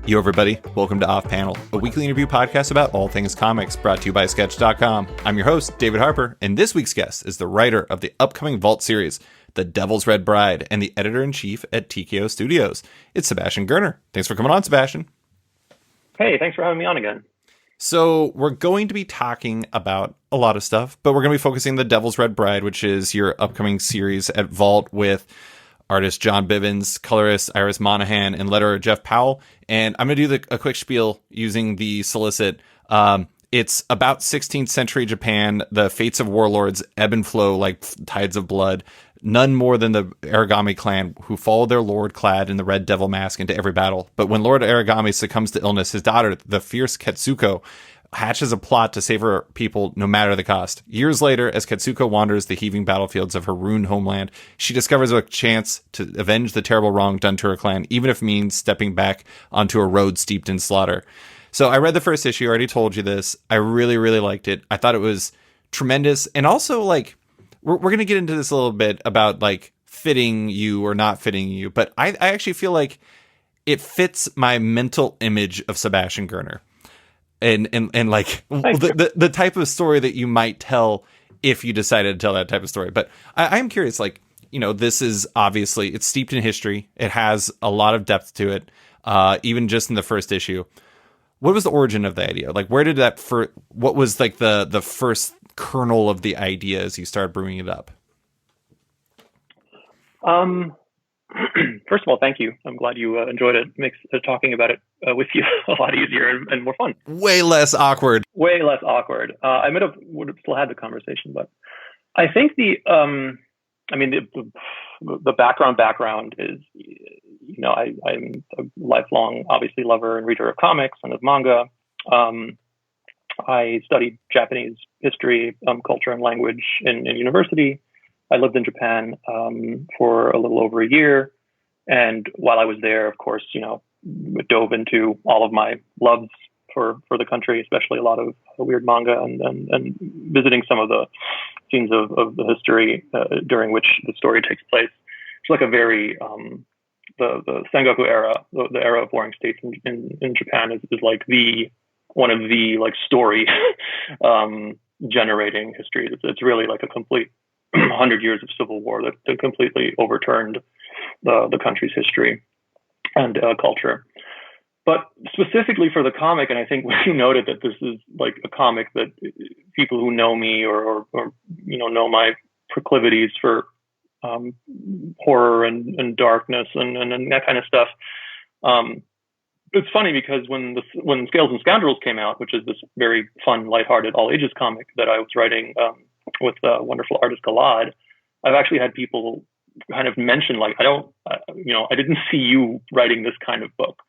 Yo, everybody. Welcome to Off Panel, a weekly interview podcast about all things comics, brought to you by Sketch.com. I'm your host, David Harper, and this week's guest is the writer of the upcoming Vault series, The Devil's Red Bride, and the editor-in-chief at TKO Studios. It's Sebastian Girner. Thanks for coming on, Sebastian. Hey, thanks for having me on again. So we're going to be talking about a lot of stuff, but we're going to be focusing on The Devil's Red Bride, which is your upcoming series at Vault with artist John Bivens, colorist Iris Monaghan, and letterer Jeff Powell. And I'm going to do a quick spiel using the solicit. It's about 16th century Japan. The fates of warlords ebb and flow like tides of blood. None more than the Aragami clan, who follow their lord clad in the red devil mask into every battle. But when Lord Aragami succumbs to illness, his daughter, the fierce Ketsuko, hatches a plot to save her people no matter the cost. Years later, as Ketsuko wanders the heaving battlefields of her ruined homeland, she discovers a chance to avenge the terrible wrong done to her clan, even if it means stepping back onto a road steeped in slaughter. So I read the first issue. I already told you this. I really, really liked it. I thought it was tremendous. And also, like, we're going to get into this a little bit about, like, fitting you or not fitting you. But I actually feel like it fits my mental image of Sebastian Girner. And like the type of story that you might tell if you decided to tell that type of story. But I'm curious, like, you know, this is obviously, it's steeped in history. It has a lot of depth to it, even just in the first issue. What was the origin of the idea? Like, where did what was like the first kernel of the idea as you started brewing it up? First of all, thank you. I'm glad you enjoyed it. It makes talking about it with you a lot easier and more fun. Way less awkward. Way less awkward. I would have still had the conversation, but I think the background is, you know, I'm a lifelong, obviously, lover and reader of comics and of manga. I studied Japanese history, culture, and language in university. I lived in Japan for a little over a year. And while I was there, of course, you know, dove into all of my loves for the country, especially a lot of weird manga and visiting some of the scenes of the history during which the story takes place. It's like a very, the Sengoku era, the era of warring states in Japan is like one of the like story generating histories. It's really like a complete 100 years of civil war that completely overturned the country's history and culture. But specifically for the comic, and I think you noted that this is like a comic that people who know me or you know my proclivities for horror and darkness and that kind of stuff. It's funny because when Scales and Scoundrels came out, which is this very fun, lighthearted, all ages comic that I was writing with wonderful artist Galad, I've actually had people kind of mention, like, I didn't see you writing this kind of book.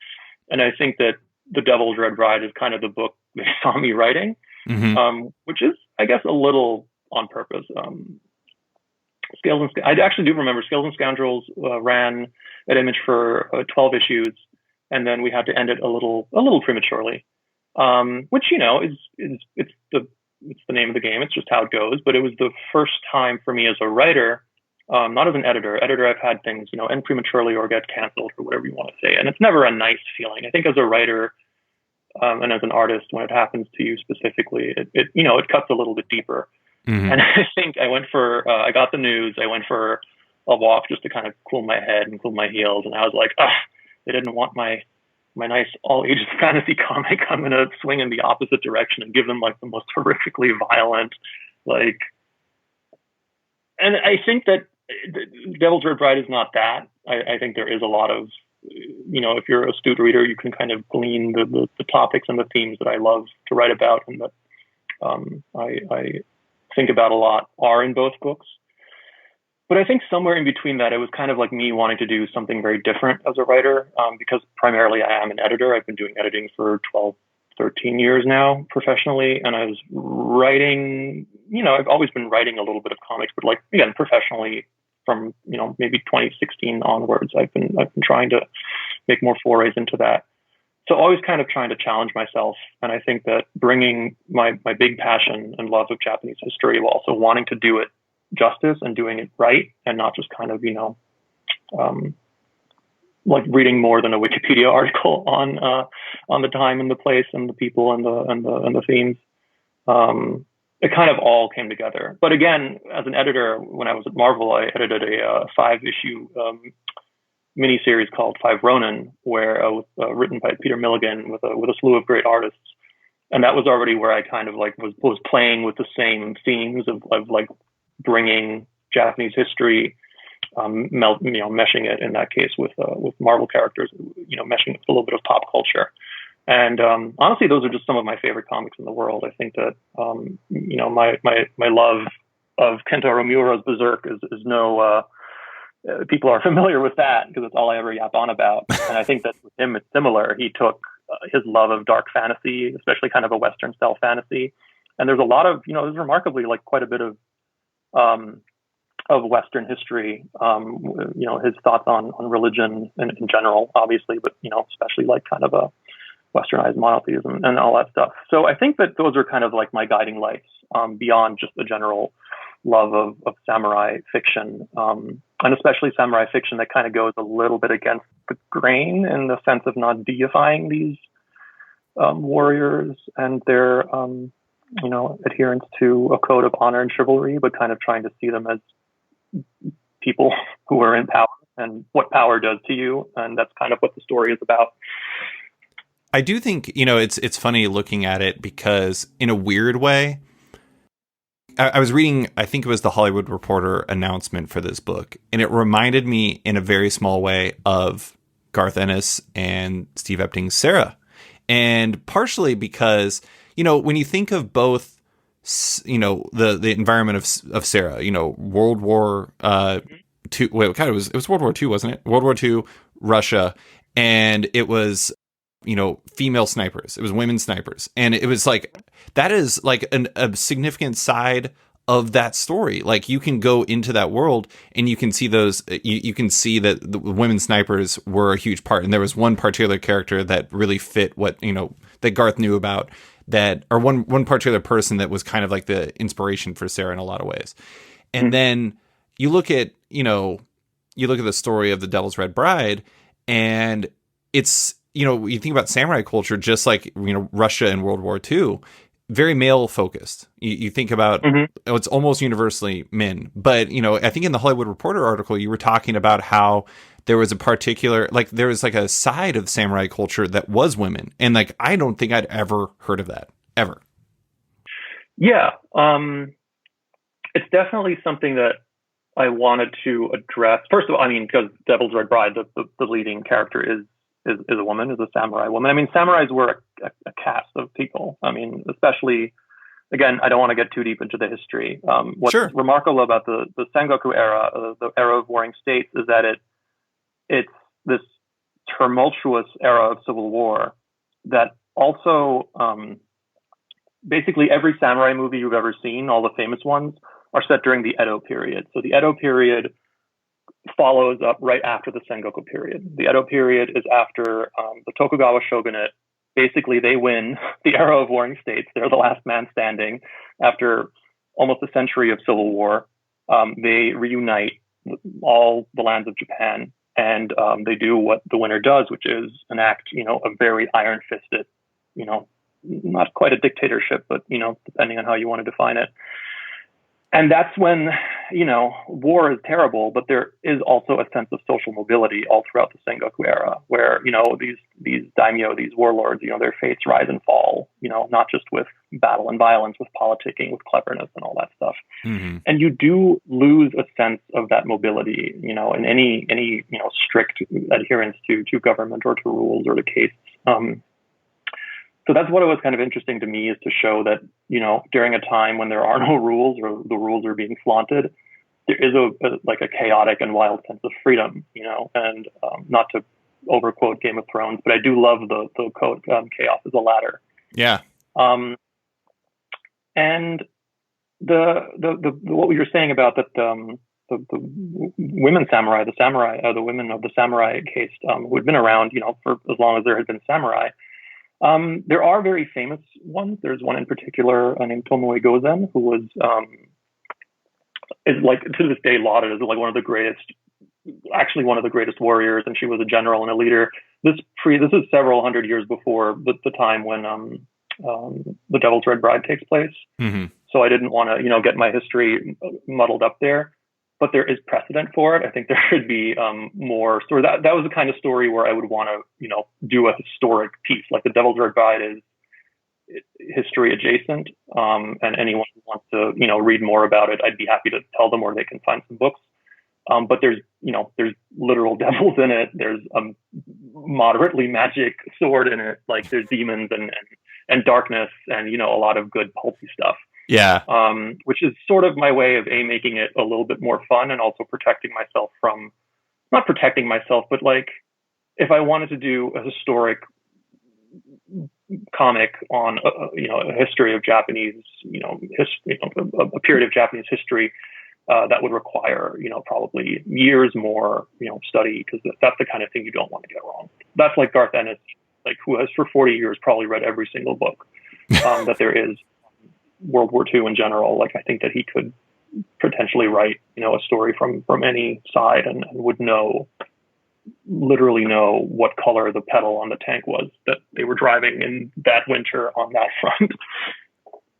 And I think that The Devil's Red Bride is kind of the book they saw me writing, which is, I guess, a little on purpose. I actually do remember Scales and Scoundrels ran at Image for 12 issues, and then we had to end it a little prematurely, which, you know, it's the name of the game. It's just how it goes. But it was the first time for me as a writer, not as an editor. I've had things, you know, end prematurely or get canceled or whatever you want to say. And it's never a nice feeling. I think as a writer and as an artist, when it happens to you specifically, it cuts a little bit deeper. Mm-hmm. And I think I got the news. I went for a walk just to kind of cool my head and cool my heels. And I was like, they didn't want my nice all ages fantasy comic. I'm going to swing in the opposite direction and give them like the most horrifically violent, like, and I think that Devil's Red Bride is not that. I think there is a lot of, you know, if you're a astute reader, you can kind of glean the topics and the themes that I love to write about and that I think about a lot are in both books. But I think somewhere in between that, it was kind of like me wanting to do something very different as a writer, because primarily I am an editor. I've been doing editing for 12, 13 years now professionally. And I was writing, you know, I've always been writing a little bit of comics, but like, again, professionally from, you know, maybe 2016 onwards, I've been trying to make more forays into that. So always kind of trying to challenge myself. And I think that bringing my big passion and love of Japanese history while also wanting to do it justice and doing it right and not just kind of, you know, like reading more than a Wikipedia article on the time and the place and the people and the themes. It kind of all came together. But again, as an editor, when I was at Marvel, I edited a 5-issue miniseries called Five Ronin, where was written by Peter Milligan with a slew of great artists. And that was already where I kind of like was playing with the same themes of like bringing Japanese history, meshing it in that case with Marvel characters, meshing with a little bit of pop culture. And honestly, those are just some of my favorite comics in the world. I think that my love of Kentaro Miura's Berserk is no people are familiar with that because it's all I ever yap on about. And I think that with him it's similar. He took his love of dark fantasy, especially kind of a Western style fantasy, and there's a lot of there's remarkably like quite a bit of Western history. His thoughts on religion in general, obviously, but especially like kind of a Westernized monotheism and all that stuff. So I think that those are kind of like my guiding lights beyond just the general love of samurai fiction, and especially samurai fiction that kind of goes a little bit against the grain in the sense of not deifying these warriors and their adherence to a code of honor and chivalry, but kind of trying to see them as people who are in power and what power does to you. And that's kind of what the story is about. I do think, it's funny looking at it because in a weird way, I was reading, I think it was the Hollywood Reporter announcement for this book, and it reminded me in a very small way of Garth Ennis and Steve Epting's Sarah. And partially because, when you think of both, the environment of Sarah, World War II, well, kind of it was World War II, wasn't it? World War II, Russia, and it was female snipers. It was women snipers. And it was like, that is like a significant side of that story. Like you can go into that world and you can see those, you can see that the women snipers were a huge part. And there was one particular character that really fit what, that Garth knew about that, or one particular person that was kind of like the inspiration for Sarah in a lot of ways. And then you look at the story of the Devil's Red Bride, and it's, you think about samurai culture, just like, Russia in World War II, very male focused. You think about, it's almost universally men. But, I think in the Hollywood Reporter article, you were talking about how there was a particular, like, there was like a side of samurai culture that was women. And like, I don't think I'd ever heard of that, ever. Yeah. It's definitely something that I wanted to address. First of all, because Devil's Red Bride, the leading character is a woman, is a samurai woman. Samurais were a caste of people. Especially, again, I don't want to get too deep into the history. What's remarkable about the Sengoku era, the era of warring states, is that it's this tumultuous era of civil war that also, basically every samurai movie you've ever seen, all the famous ones, are set during the Edo period. So the Edo period follows up right after the Sengoku period. The Edo period is after the Tokugawa shogunate. Basically, they win the era of warring states. They're the last man standing after almost a century of civil war. They reunite all the lands of Japan, and they do what the winner does, which is enact, a very iron-fisted, not quite a dictatorship, but, depending on how you want to define it. And that's when, war is terrible, but there is also a sense of social mobility all throughout the Sengoku era, where, these daimyo, these warlords, their fates rise and fall, not just with battle and violence, with politicking, with cleverness and all that stuff. Mm-hmm. And you do lose a sense of that mobility, in any strict adherence to government or to rules or to castes. So that's what it was kind of interesting to me, is to show that, during a time when there are no rules or the rules are being flaunted, there is a chaotic and wild sense of freedom, and not to overquote Game of Thrones, but I do love the quote, chaos is a ladder. Yeah. And the what we were saying about that, the women samurai, the women of the samurai caste, who had been around, for as long as there had been samurai. There are very famous ones. There's one in particular named Tomoe Gozen, who was is like to this day lauded as like one of the greatest actually one of the greatest warriors, and she was a general and a leader. This is several hundred years before the time when the Devil's Red Bride takes place. Mm-hmm. So I didn't want to, get my history muddled up there. But there is precedent for it. I think there should be more story. That was the kind of story where I would want to, do a historic piece. Like the Devil's Red Bride is history adjacent, and anyone who wants to, read more about it, I'd be happy to tell them, or they can find some books. But there's literal devils in it. There's a moderately magic sword in it. Like there's demons and darkness and, a lot of good pulpy stuff. Yeah. Which is sort of my way of making it a little bit more fun and also protecting myself from, not protecting myself, but like if I wanted to do a historic comic on, a history of Japanese, a period of Japanese history, that would require, probably years more, study, because that's the kind of thing you don't want to get wrong. That's like Garth Ennis, like who has for 40 years probably read every single book that there is. World War II in general. Like I think that he could potentially write, a story from any side and would literally know what color the pedal on the tank was that they were driving in that winter on that front.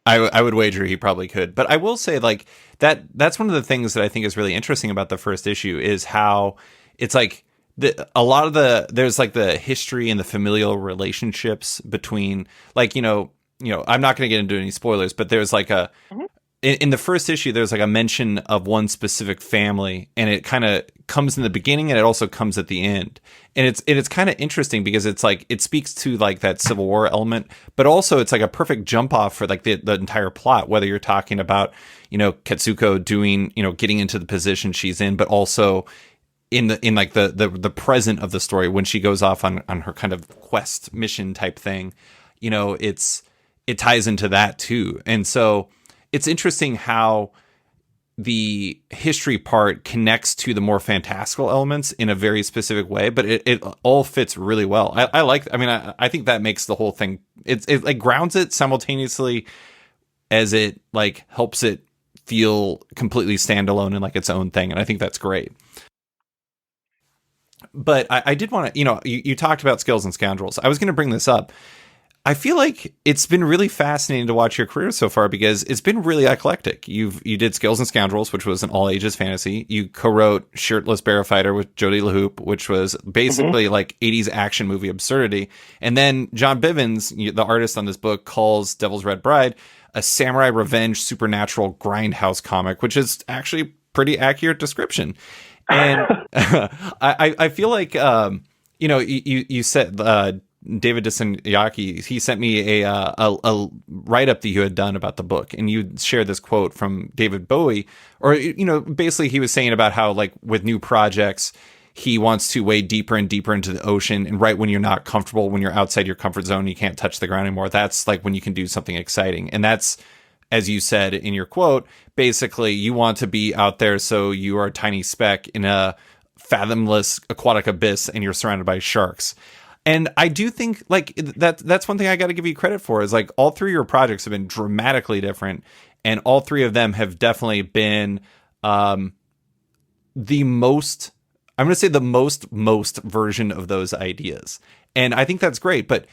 I would wager he probably could. But I will say like that's one of the things that I think is really interesting about the first issue is how it's like there's like the history and the familial relationships between like, I'm not going to get into any spoilers, but there's like in the first issue, there's like a mention of one specific family, and it kind of comes in the beginning and it also comes at the end. And it's kind of interesting because it's like, it speaks to like that Civil War element, but also it's like a perfect jump off for like the entire plot, whether you're talking about, Katsuko doing, getting into the position she's in, but also in like the present of the story when she goes off on her kind of quest mission type thing, it ties into that too. And so it's interesting how the history part connects to the more fantastical elements in a very specific way, but it all fits really well. I think that makes the whole thing, it like grounds it simultaneously as it like helps it feel completely standalone and like its own thing. And I think that's great. But I did want to, you talked about Skills and Scoundrels. I was going to bring this up. I feel like it's been really fascinating to watch your career so far because it's been really eclectic. You did Skills and Scoundrels, which was an all ages fantasy. You co-wrote Shirtless Bear Fighter with Jodie LaHoop, which was basically like 80s action movie absurdity. And then John Bivens, the artist on this book, calls Devil's Red Bride a samurai revenge supernatural grindhouse comic, which is actually pretty accurate description. And I feel like, you said, David Disanyaki, he sent me a write-up that you had done about the book, and you shared this quote from David Bowie, or, basically he was saying about how, like, with new projects, he wants to wade deeper and deeper into the ocean, and right when you're not comfortable, when you're outside your comfort zone, you can't touch the ground anymore, that's, like, when you can do something exciting. And that's, as you said in your quote, basically, you want to be out there so you are a tiny speck in a fathomless aquatic abyss, and you're surrounded by sharks. And I do think like that's one thing I got to give you credit for is like all three of your projects have been dramatically different, and all three of them have definitely been the most, I'm going to say the most version of those ideas. And I think that's great. But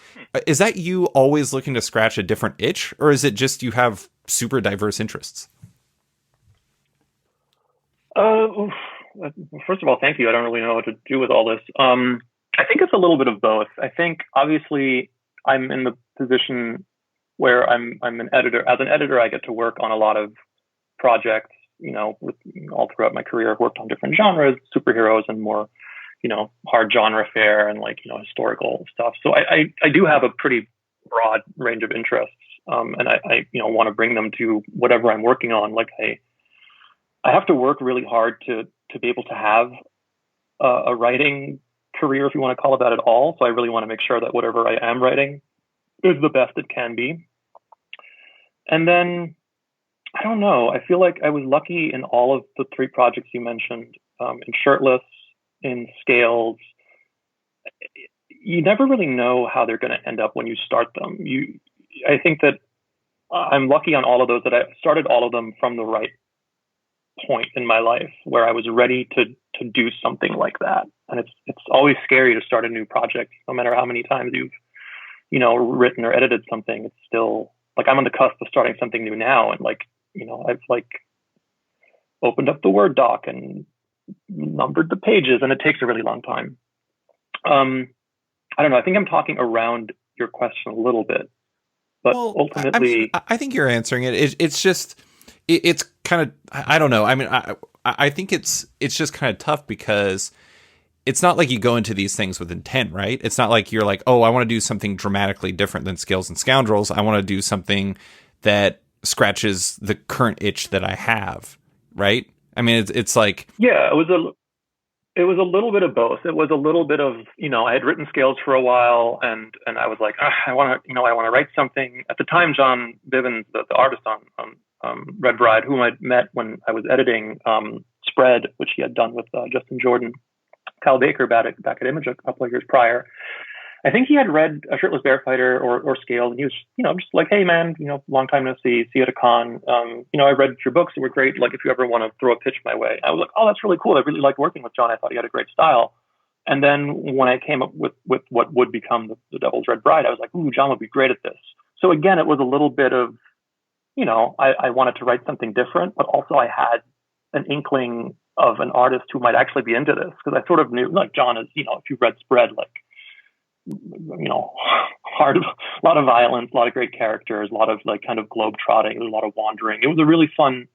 is that you always looking to scratch a different itch, or is it just you have super diverse interests? First of all, thank you. I don't really know what to do with all this. I think it's a little bit of both. I think obviously I'm in the position where I'm an editor. As an editor, I get to work on a lot of projects, all throughout my career. I've worked on different genres, superheroes and more, hard genre fare and like, historical stuff. So I do have a pretty broad range of interests. And I want to bring them to whatever I'm working on. Like I have to work really hard to be able to have a writing career, if you want to call it that at all. So I really want to make sure that whatever I am writing is the best it can be. And then, I don't know, I feel like I was lucky in all of the three projects you mentioned, in Shirtless, in Scales. You never really know how they're going to end up when you start them. I think that I'm lucky on all of those, that I started all of them from the right point in my life where I was ready to do something like that. And it's always scary to start a new project, no matter how many times you've, written or edited something. It's still like I'm on the cusp of starting something new now, and like, I've like opened up the Word doc and numbered the pages, and it takes a really long time. I don't know. I think I'm talking around your question a little bit, but ultimately, I think you're answering it. It's just, it's kind of, I don't know. I mean, I think it's just kind of tough because it's not like you go into these things with intent, right? It's not like you're like, oh, I want to do something dramatically different than Scales and Scoundrels. I want to do something that scratches the current itch that I have, right? I mean, it's like, yeah, it was a little bit of both. It was a little bit of, I had written Scales for a while, and I was like, I want to write something. At the time, John Bivens, the artist on Red Bride, whom I'd met when I was editing Spread, which he had done with Justin Jordan, Kyle Baker back at Image a couple of years prior. I think he had read A Shirtless Bear Fighter or Scales, and he was, just like, hey man, long time no see you at a con. I read your books; they were great. Like, if you ever want to throw a pitch my way, I was like, oh, that's really cool. I really liked working with John. I thought he had a great style. And then when I came up with what would become the Devil's Red Bride, I was like, ooh, John would be great at this. So again, it was a little bit of, I wanted to write something different, but also I had an inkling of an artist who might actually be into this, because I sort of knew, like, John is, if you read Spread, like, hard, a lot of violence, a lot of great characters, a lot of like kind of globe trotting, a lot of wandering. It was a really fun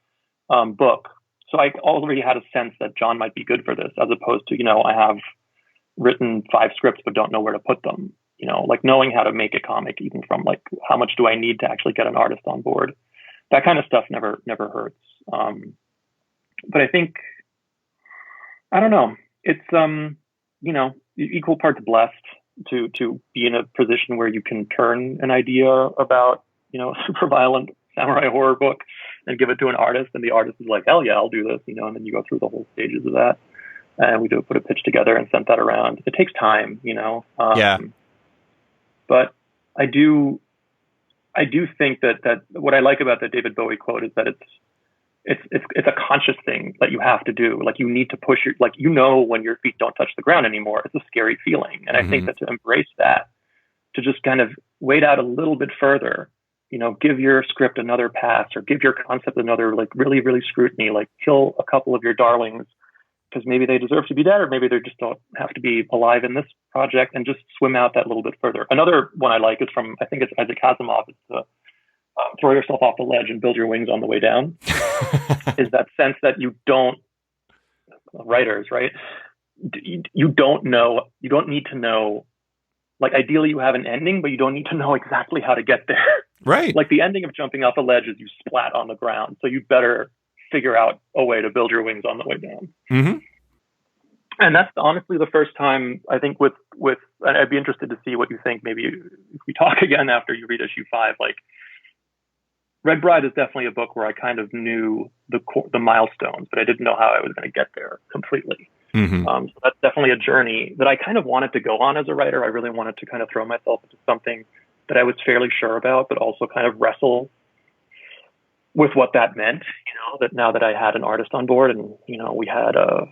book. So I already had a sense that John might be good for this, as opposed to, I have written 5 scripts but don't know where to put them. Like knowing how to make a comic, even from like how much do I need to actually get an artist on board. That kind of stuff never hurts. But I think, I don't know, it's equal parts blessed to be in a position where you can turn an idea about, a super violent samurai horror book and give it to an artist, and the artist is like, hell yeah, I'll do this, and then you go through the whole stages of that, and we put a pitch together and sent that around. It takes time, yeah. But I do think that what I like about the David Bowie quote is that it's a conscious thing that you have to do. Like, you need to push when your feet don't touch the ground anymore, it's a scary feeling. And I think that to embrace that, to just kind of wait out a little bit further, give your script another pass, or give your concept another, like, really, really scrutiny, like kill a couple of your darlings because maybe they deserve to be dead, or maybe they just don't have to be alive in this project, and just swim out that little bit further. Another one I like is from, I think it's Isaac Asimov. It's throw yourself off the ledge and build your wings on the way down. Is that sense that you don't, writers, right? You don't need to know, like, ideally you have an ending, but you don't need to know exactly how to get there. Right. Like, the ending of jumping off a ledge is you splat on the ground. So you better figure out a way to build your wings on the way down. Mm-hmm. And that's honestly the first time, I think, with, and I'd be interested to see what you think, maybe if we talk again after you read issue 5, like, Red Bride is definitely a book where I kind of knew the milestones, but I didn't know how I was going to get there completely. Mm-hmm. So that's definitely a journey that I kind of wanted to go on as a writer. I really wanted to kind of throw myself into something that I was fairly sure about, but also kind of wrestle with what that meant, that now that I had an artist on board, and, we had a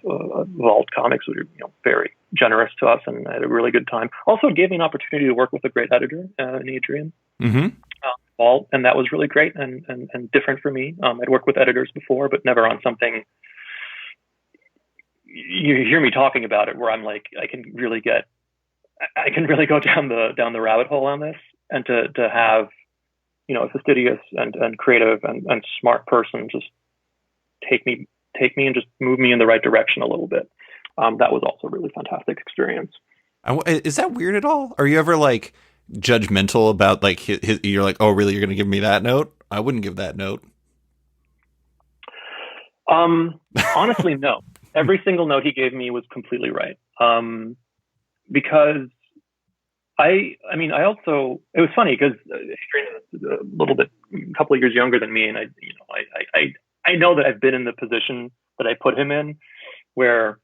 Vault Comics, which were, very generous to us, and I had a really good time. Also, it gave me an opportunity to work with a great editor, in Adrian. Mm-hmm. Vault, and that was really great and different for me. I'd worked with editors before, but never on something. You hear me talking about it, where I'm like, I can really go down the rabbit hole on this, and to have, a fastidious and creative and smart person just take me and just move me in the right direction a little bit. That was also a really fantastic experience. Is that weird at all? Are you ever like judgmental about, like, you're like, oh really, you're gonna give me that note? I wouldn't give that note. Honestly, no. Every single note he gave me was completely right. Because I also, it was funny because Adrian is a little bit, a couple of years younger than me, and I know that I've been in the position that I put him in, where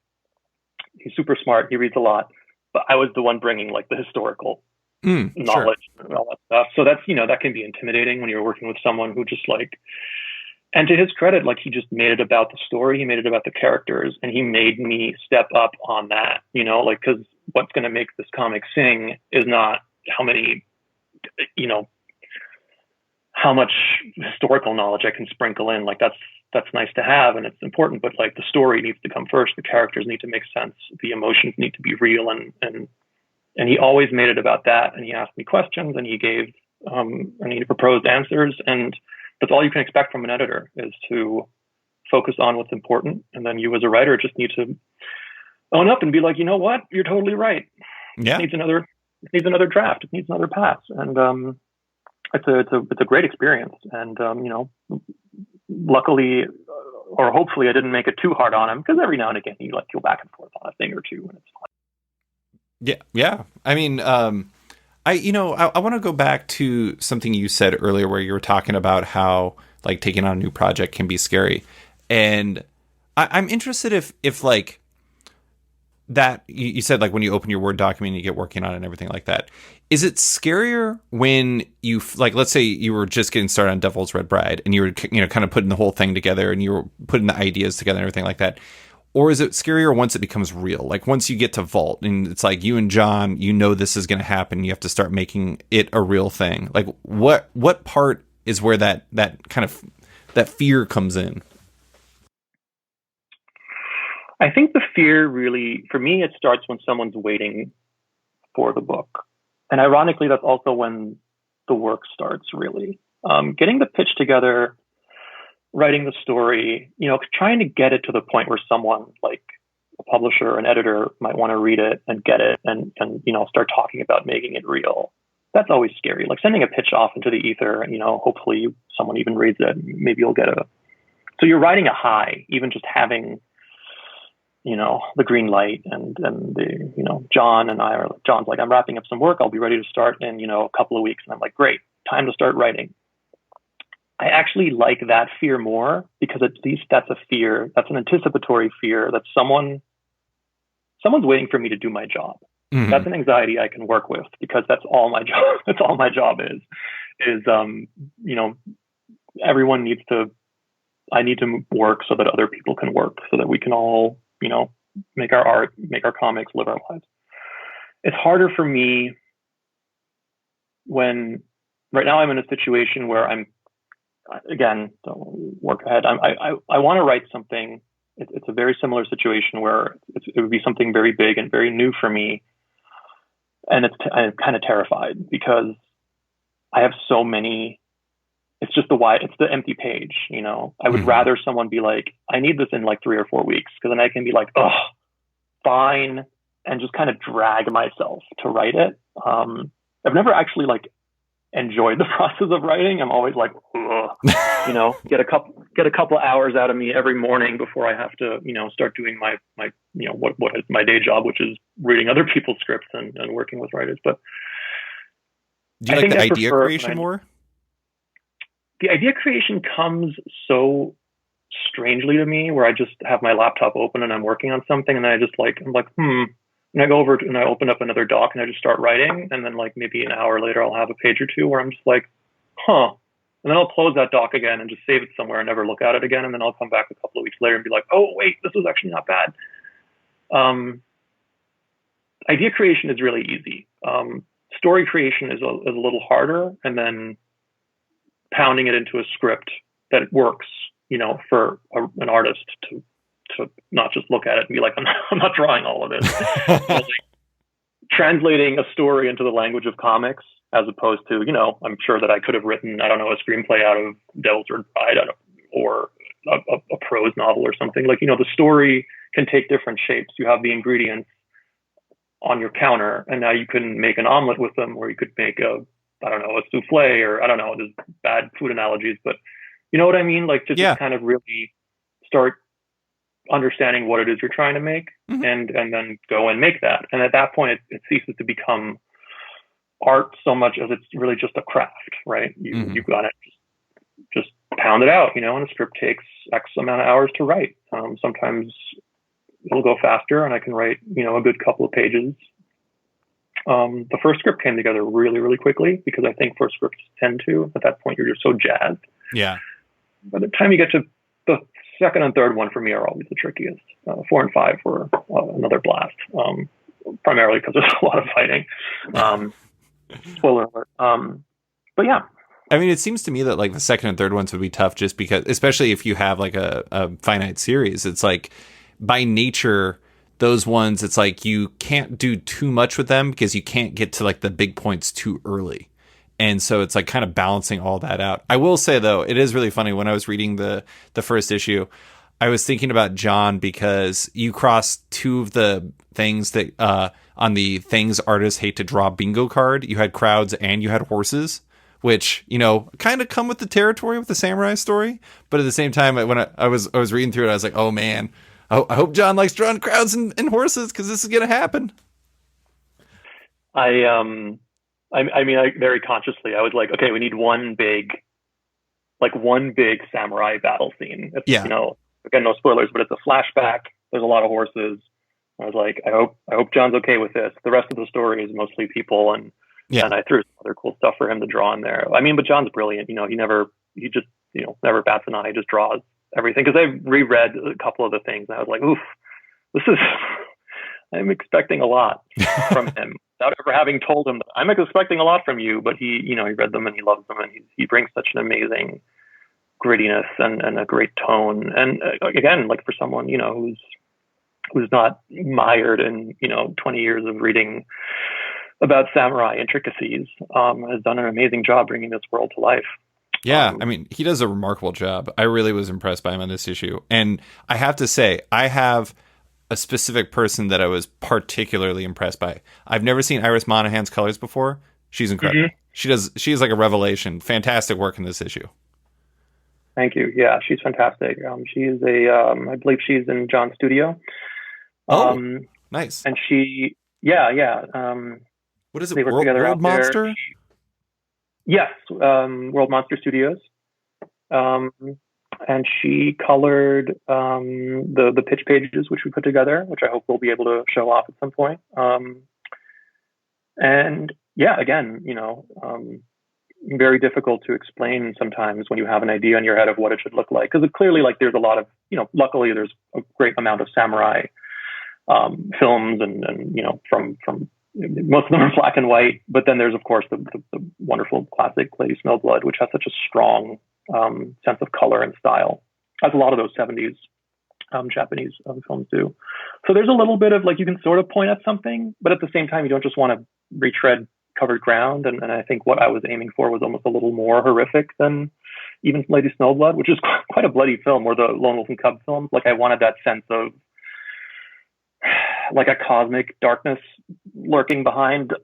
he's super smart, he reads a lot, but I was the one bringing, like, the historical knowledge, sure, and all that stuff. So that's, that can be intimidating when you're working with someone who just, like, And to his credit, like, he just made it about the story, he made it about the characters, and he made me step up on that, you know, like, because what's going to make this comic sing is not how many, you know, how much historical knowledge I can sprinkle in. Like, that's nice to have and it's important, but like, the story needs to come first. The characters need to make sense. The emotions need to be real. And he always made it about that. And he asked me questions, and he gave, and he proposed answers. And that's all you can expect from an editor, is to focus on what's important. And then you as a writer just need to own up and be like, you know what, you're totally right. Yeah. It needs another draft. It needs another pass. And, it's a great experience. And, you know, luckily, or hopefully I didn't make it too hard on him, because every now and again you like go back and forth on a thing or two, and it's fun. Yeah. Yeah. I mean, I want to go back to something you said earlier where you were talking about how like taking on a new project can be scary. And I'm interested if like that, you said like when you open your Word document and you get working on it and everything like that, is it scarier when you, like, let's say you were just getting started on Devil's Red Bride and you were, you know, kind of putting the whole thing together and you were putting the ideas together and everything like that? Or is it scarier once it becomes real? Like once you get to Vault and it's like you and John, you know, this is going to happen. You have to start making it a real thing. Like what part is where that kind of, that fear comes in? I think the fear really, for me, it starts when someone's waiting for the book. And ironically, that's also when the work starts, really. Getting the pitch together, writing the story, you know, trying to get it to the point where someone like a publisher or an editor might want to read it and get it and, you know, start talking about making it real. That's always scary. Like sending a pitch off into the ether and, you know, hopefully someone even reads it. Maybe you'll get so you're riding a high, even just having, you know, the green light and the, you know, John and I are like, John's like, I'm wrapping up some work. I'll be ready to start in, you know, a couple of weeks. And I'm like, great, time to start writing. I actually like that fear more, because at least that's a fear. That's an anticipatory fear that someone's waiting for me to do my job. Mm-hmm. That's an anxiety I can work with, because that's all my job. That's all my job is, you know, everyone needs to, I need to work so that other people can work, so that we can all, you know, make our art, make our comics, live our lives. It's harder for me when right now I'm in a situation where I'm, again, don't work ahead. I want to write something. It's a very similar situation where it would be something very big and very new for me. And I'm kind of terrified, because I have so many, it's the empty page, you know. I would rather someone be like, I need this in like 3 or 4 weeks, because then I can be like, oh, fine, and just kind of drag myself to write it. I've never actually like enjoyed the process of writing. I'm always like, you know, get a couple hours out of me every morning before I have to, you know, start doing my you know, what is my day job, which is reading other people's scripts and working with writers. But do you like the idea creation more? The idea creation comes so strangely to me, where I just have my laptop open and I'm working on something, and then I'm like, and I go over and I open up another doc and I just start writing, and then like maybe an hour later I'll have a page or two where I'm just like, and then I'll close that doc again and just save it somewhere and never look at it again, and then I'll come back a couple of weeks later and be like, oh wait, this was actually not bad. Idea creation is really easy. Story creation is a little harder, and then pounding it into a script that works, you know, for an artist to not just look at it and be like, I'm not drawing all of this. Like, translating a story into the language of comics, as opposed to, you know, I'm sure that I could have written, I don't know, a screenplay out of Devil's Red Bride or a prose novel or something. Like, you know, the story can take different shapes. You have the ingredients on your counter, and now you can make an omelet with them, or you could make a souffle, or I don't know, there's bad food analogies, but you know what I mean? Like, just kind of really start understanding what it is you're trying to make, and then go and make that. And at that point, it ceases to become art so much as it's really just a craft, right? You've got to just pound it out, you know, and a script takes X amount of hours to write. Sometimes it'll go faster and I can write, you know, a good couple of pages. The first script came together really, really quickly, because I think first scripts tend to, at that point, you're just so jazzed. Yeah. by the time you get to the second and third one, for me, are always the trickiest. 4 and 5 were another blast, primarily because there's a lot of fighting. Spoiler alert. But yeah. I mean, it seems to me that like the second and third ones would be tough just because, especially if you have like a finite series, it's like by nature, those ones, it's like you can't do too much with them because you can't get to like the big points too early. And so it's like kind of balancing all that out. I will say though, it is really funny when I was reading the first issue, I was thinking about John because you crossed two of the things that on the things artists hate to draw bingo card. You had crowds and you had horses, which, you know, kind of come with the territory with the samurai story. But at the same time, when I was reading through it, I was like, oh man, I hope John likes drawing crowds and horses because this is going to happen. I mean, I very consciously, I was like, okay, we need one big samurai battle scene. It's, you know, again, no spoilers, but it's a flashback. There's a lot of horses. I was like, I hope John's okay with this. The rest of the story is mostly people, and I threw some other cool stuff for him to draw in there. I mean, but John's brilliant. You know, he just never bats an eye. He just draws everything. Because I reread a couple of the things, and I was like, oof, I'm expecting a lot from him without ever having told him that I'm expecting a lot from you. But he read them and he loves them, and he brings such an amazing grittiness and a great tone. And again, like for someone, you know, who's not mired in, 20 years of reading about samurai intricacies, has done an amazing job bringing this world to life. Yeah, I mean, he does a remarkable job. I really was impressed by him on this issue. And I have to say, I have a specific person that I was particularly impressed by. I've never seen Iris Monaghan's colors before. She's incredible. Mm-hmm. She is like a revelation. Fantastic work in this issue. Thank you. Yeah, she's fantastic. She is I believe she's in John's studio. Nice. And she, yeah. What is it? World Monster? Yes, World Monster Studios. And she colored the pitch pages, which we put together, which I hope we'll be able to show off at some point. And yeah, again, very difficult to explain sometimes when you have an idea in your head of what it should look like. Because clearly, like, there's a lot of, luckily there's a great amount of samurai films and from most of them are black and white, but then there's of course the wonderful classic Lady Snowblood, which has such a strong sense of color and style, as a lot of those 70s Japanese films do. So there's a little bit of like, you can sort of point at something, but at the same time you don't just want to retread covered ground, and I think what I was aiming for was almost a little more horrific than even Lady Snowblood, which is quite a bloody film, or the Lone Wolf and Cub films. Like, I wanted that sense of like a cosmic darkness lurking behind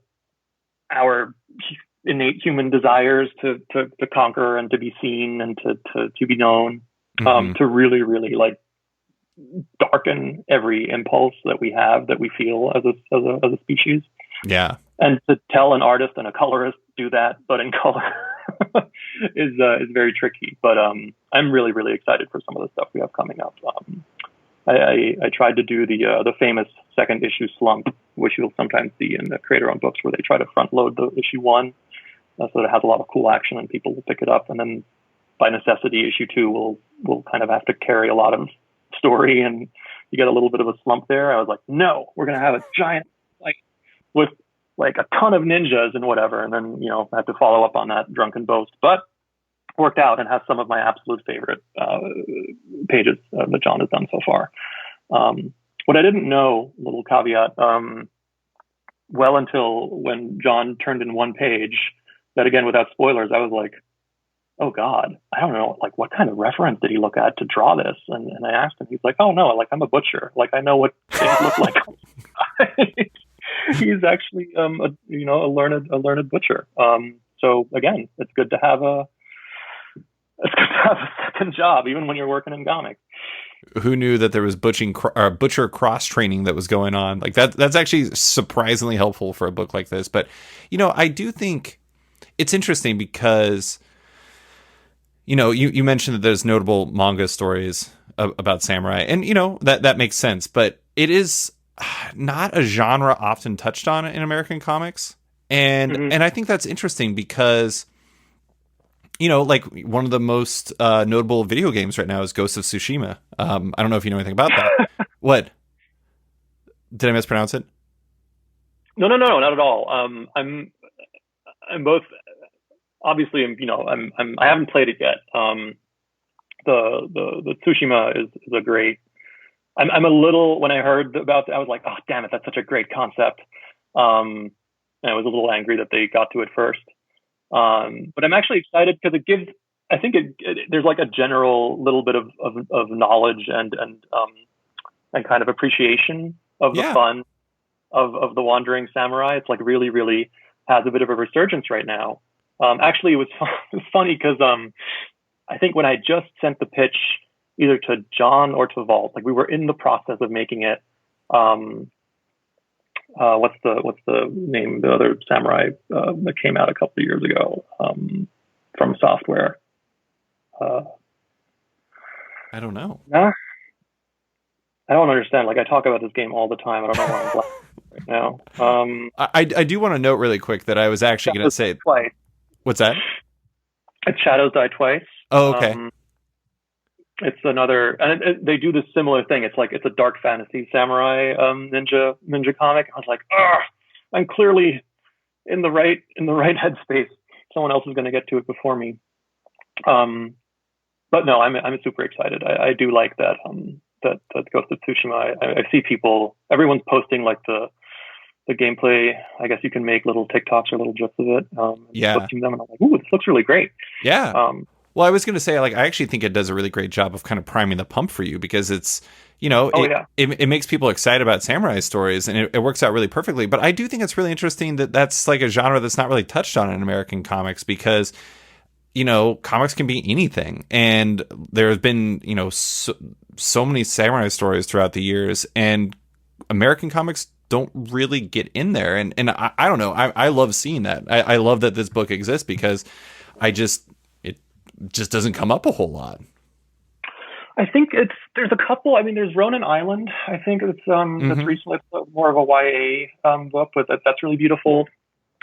our innate human desires to conquer and to be seen and to be known, to really, really like darken every impulse that we have, that we feel as a species. Yeah. And to tell an artist and a colorist do that, but in color, is very tricky. But I'm really, really excited for some of the stuff we have coming up. I tried to do the famous second issue slump, which you'll sometimes see in the creator-owned books, where they try to front load the issue 1, so that it has a lot of cool action and people will pick it up. And then by necessity, issue 2 will kind of have to carry a lot of story, and you get a little bit of a slump there. I was like, no, we're going to have a giant fight with like a ton of ninjas and whatever. And then, I have to follow up on that drunken boast, but worked out and has some of my absolute favorite pages that John has done so far. What I didn't know, little caveat, well until when John turned in one page, that again, without spoilers, I was like, oh God, I don't know, like what kind of reference did he look at to draw this? And I asked him, he's like, oh no, like I'm a butcher. Like I know what things look like. He's actually, a learned butcher. So again, it's good to have a second job, even when you're working in comics. Who knew that there was butcher cross training that was going on? Like that's actually surprisingly helpful for a book like this. But, I do think it's interesting because, you mentioned that there's notable manga stories about samurai, and, that makes sense, but it is not a genre often touched on in American comics. And I think that's interesting because, like one of the most notable video games right now is Ghost of Tsushima. I don't know if you know anything about that. What? Did I mispronounce it? No, no, no, no, not at all. I'm both obviously, I haven't played it yet. The Tsushima is a great. I'm a little, when I heard about it, I was like, oh damn it, that's such a great concept. And I was a little angry that they got to it first. But I'm actually excited because it gives. I think there's like a general little bit of knowledge and kind of appreciation of the fun of the Wandering Samurai. It's like really, really has a bit of a resurgence right now. Actually, it was funny because I think when I just sent the pitch either to John or to Vault, like we were in the process of making it. What's the name? The other samurai that came out a couple of years ago from Software. I don't know. Nah, I don't understand. Like I talk about this game all the time. I don't know why I'm right now. I do want to note really quick that I was actually going to say twice. What's that? It's Shadows Die Twice. Oh, okay. It's another, and they do this similar thing. It's like it's a dark fantasy samurai ninja comic. I was like, I'm clearly in the right headspace. Someone else is going to get to it before me. But no, I'm super excited. I do like that Ghost of Tsushima. I see people, everyone's posting like the gameplay. I guess you can make little TikToks or little gifs of it. Posting them, and I'm like, ooh, this looks really great. Yeah. Well, I was going to say, like, I actually think it does a really great job of kind of priming the pump for you because it's, it makes people excited about samurai stories and it works out really perfectly. But I do think it's really interesting that that's like a genre that's not really touched on in American comics because, comics can be anything. And there have been, so many samurai stories throughout the years and American comics don't really get in there. And I don't know. I love seeing that. I love that this book exists because it just doesn't come up a whole lot. I think there's a couple. I mean, there's Ronin Island. I think it's that's recently more of a YA book, but that's really beautiful.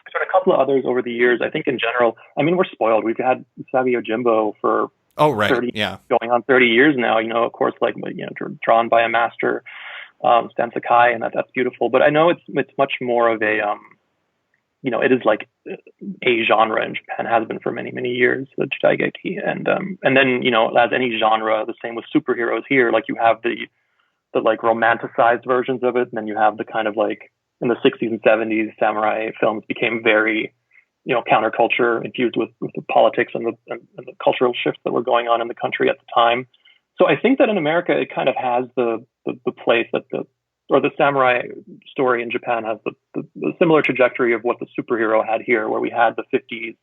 There's been a couple of others over the years. I think in general, I mean, we're spoiled. We've had Usagi Yojimbo for 30 going on 30 years now. Of course, like drawn by a master, Stan Sakai, and that's beautiful. But I know it's much more of a it is like a genre in Japan, has been for many, many years, the Jidaigeki. And then, as any genre, the same with superheroes here, like you have the like romanticized versions of it. And then you have the kind of like in the 60s and 70s, samurai films became very, counterculture infused with the politics and the cultural shifts that were going on in the country at the time. So I think that in America, it kind of has the place that the samurai story in Japan has the similar trajectory of what the superhero had here, where we had the 50s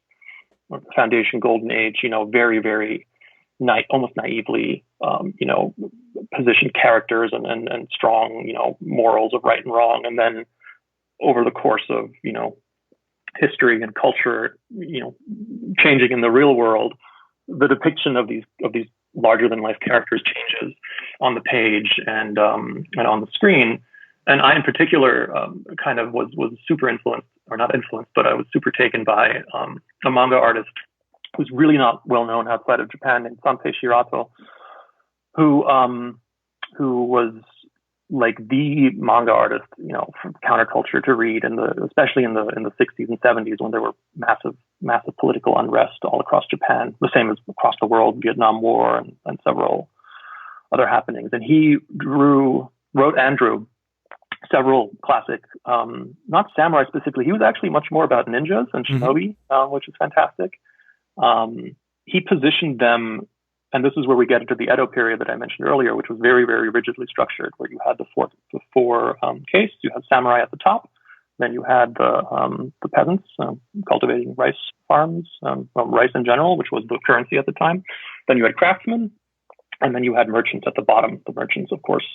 Foundation Golden Age, very, very almost naively, positioned characters and strong, morals of right and wrong. And then over the course of, history and culture, changing in the real world, the depiction of these larger than life characters changes on the page and on the screen. And I in particular kind of was super influenced, or not influenced, but I was super taken by a manga artist who's really not well known outside of Japan, named Sanpei Shirato, who was like the manga artist, for counterculture to read, especially in the 60s and 70s when there were massive political unrest all across Japan, the same as across the world, Vietnam War and several other happenings. And he wrote and drew several classic, not samurai specifically. He was actually much more about ninjas and shinobi, which is fantastic. He positioned them, and this is where we get into the Edo period that I mentioned earlier, which was very, very rigidly structured, where you had the four castes. You had samurai at the top, then you had the peasants cultivating rice farms, rice in general, which was the currency at the time. Then you had craftsmen, and then you had merchants at the bottom. The merchants, of course,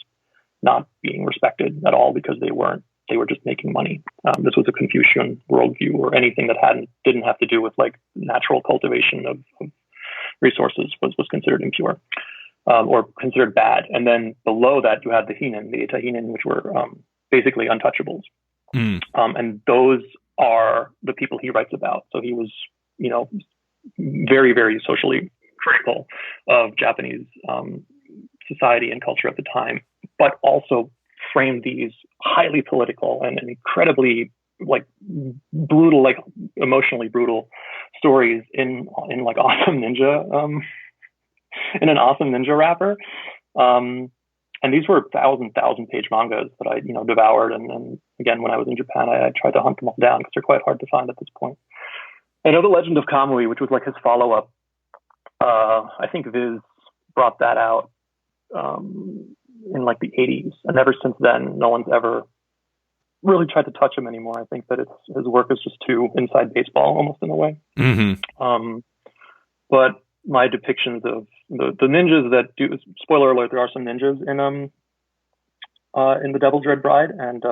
not being respected at all because they were just making money. This was a Confucian worldview, or anything that didn't have to do with like natural cultivation of resources was considered impure or considered bad. And then below that, you had the hinin, the Eta-hinin, which were basically untouchables. And those are the people he writes about. So he was, very, very socially critical of Japanese society and culture at the time, but also framed these highly political and incredibly like brutal, like emotionally brutal stories in like awesome ninja, in an awesome ninja wrapper. And these were thousand page mangas that I, devoured. And again, when I was in Japan, I tried to hunt them all down because they're quite hard to find at this point. I know The Legend of Kamui, which was like his follow-up. I think Viz brought that out in like the 80s. And ever since then, no one's ever really tried to touch him anymore. I think that his work is just too inside baseball, almost in a way. Mm-hmm. But my depictions of the ninjas that do, spoiler alert, there are some ninjas in The Devil's Red Bride, and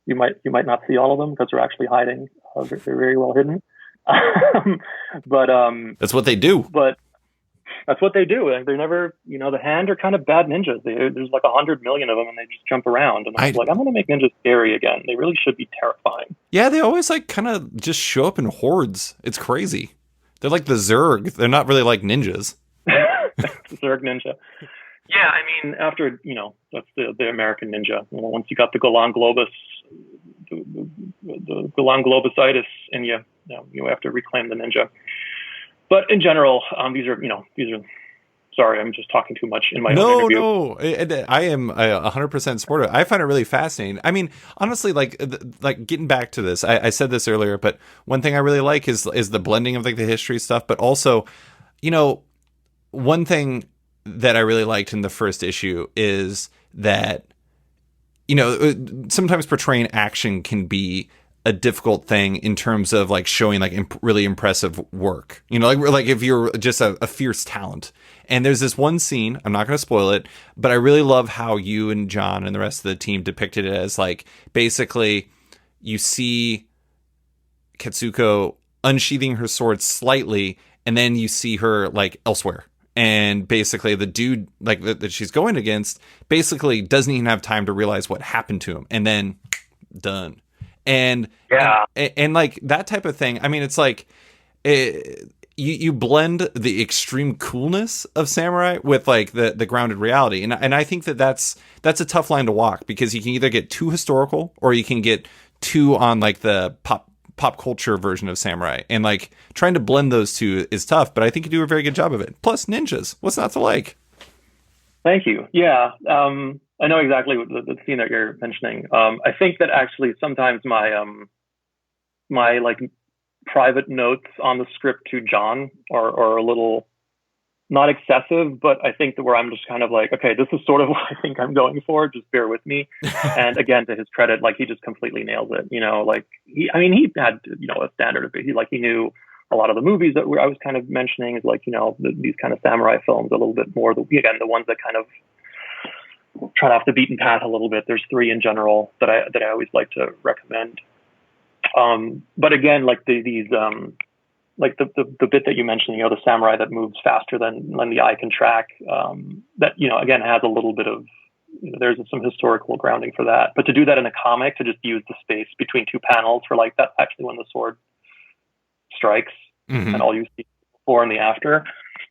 you might not see all of them because they're actually hiding. They're very well hidden. But that's what they do. But that's what they do. They're never, the Hand are kind of bad ninjas. There's like 100 million of them, and they just jump around. And I'm going to make ninjas scary again. They really should be terrifying. Yeah, they always like kind of just show up in hordes. It's crazy. They're like the Zerg. They're not really like ninjas. Zerg ninja. Yeah, I mean, after, that's the American ninja. Once you got the Golan Globus, the Golan Globusitis, and you have to reclaim the ninja. But in general, these are, sorry, I'm just talking too much in my own interview. No, I am 100% supportive. I find it really fascinating. I mean, honestly, like getting back to this, I said this earlier, but one thing I really like is the blending of like the history stuff, but also, one thing that I really liked in the first issue is that, sometimes portraying action can be a difficult thing in terms of like showing like really impressive work, like if you're just a fierce talent. And there's this one scene, I'm not going to spoil it, but I really love how you and John and the rest of the team depicted it as like, basically you see Katsuko unsheathing her sword slightly, and then you see her like elsewhere. And basically the dude like that she's going against basically doesn't even have time to realize what happened to him. And then done. And like that type of thing. I mean, it's like you blend the extreme coolness of samurai with like the grounded reality, and I think that's a tough line to walk, because you can either get too historical or you can get too on like the pop culture version of samurai, and like trying to blend those two is tough. But I think you do a very good job of it. Plus ninjas, what's not to like? Thank you. Yeah. I know exactly what the scene that you're mentioning. I think that actually sometimes my like private notes on the script to John are a little not excessive, but I think that where I'm just kind of like, okay, this is sort of what I think I'm going for. Just bear with me. And again, to his credit, like he just completely nails it. Like he had a standard of it. He knew a lot of the movies that I was kind of mentioning is like these kind of samurai films a little bit more. The ones that kind of try off the beaten path a little bit. There's 3 in general that I always like to recommend. But again, like these like the bit that you mentioned, the samurai that moves faster than the eye can track, that, again, has a little bit of, there's some historical grounding for that. But to do that in a comic, to just use the space between 2 panels for like that, actually when the sword strikes, mm-hmm. and all you see before and the after,